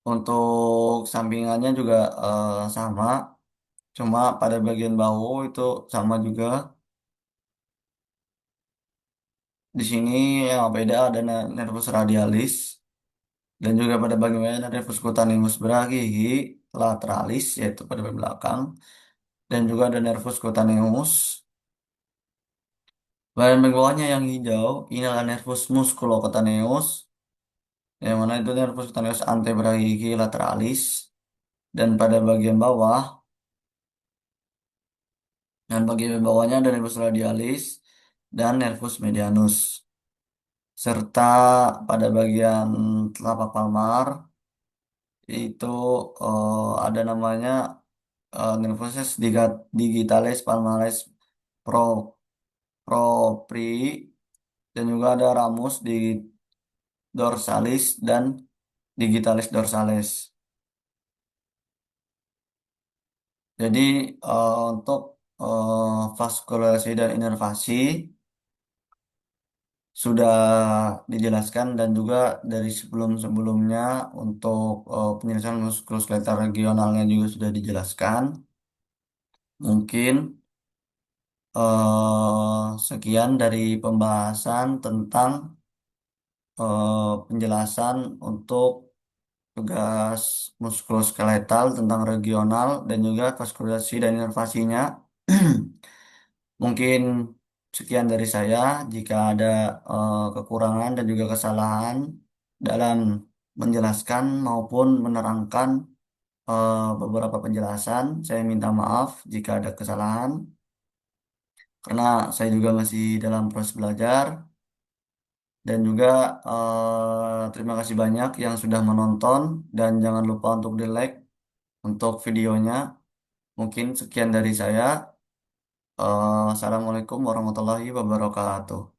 untuk sampingannya juga sama, cuma pada bagian bahu itu sama juga. Di sini yang beda ada nervus radialis dan juga pada bagian nervus cutaneus brachii lateralis yaitu pada bagian belakang dan juga ada nervus cutaneus. Bagian bawahnya yang hijau ini adalah nervus musculocutaneus yang mana itu nervus cutaneus antebrachii lateralis dan pada bagian bawah dan bagian bawahnya ada nervus radialis dan nervus medianus serta pada bagian telapak palmar itu ada namanya nervus digitalis palmaris pro proprii dan juga ada ramus di dorsalis dan digitalis dorsalis. Jadi untuk vaskulasi dan inervasi sudah dijelaskan dan juga dari sebelum-sebelumnya untuk penjelasan muskuloskeletal regionalnya juga sudah dijelaskan. Mungkin sekian dari pembahasan tentang penjelasan untuk tugas muskuloskeletal tentang regional dan juga vaskulasi dan inervasinya. Mungkin sekian dari saya. Jika ada kekurangan dan juga kesalahan dalam menjelaskan maupun menerangkan beberapa penjelasan, saya minta maaf jika ada kesalahan karena saya juga masih dalam proses belajar dan juga terima kasih banyak yang sudah menonton dan jangan lupa untuk di-like untuk videonya. Mungkin sekian dari saya. Assalamualaikum warahmatullahi wabarakatuh.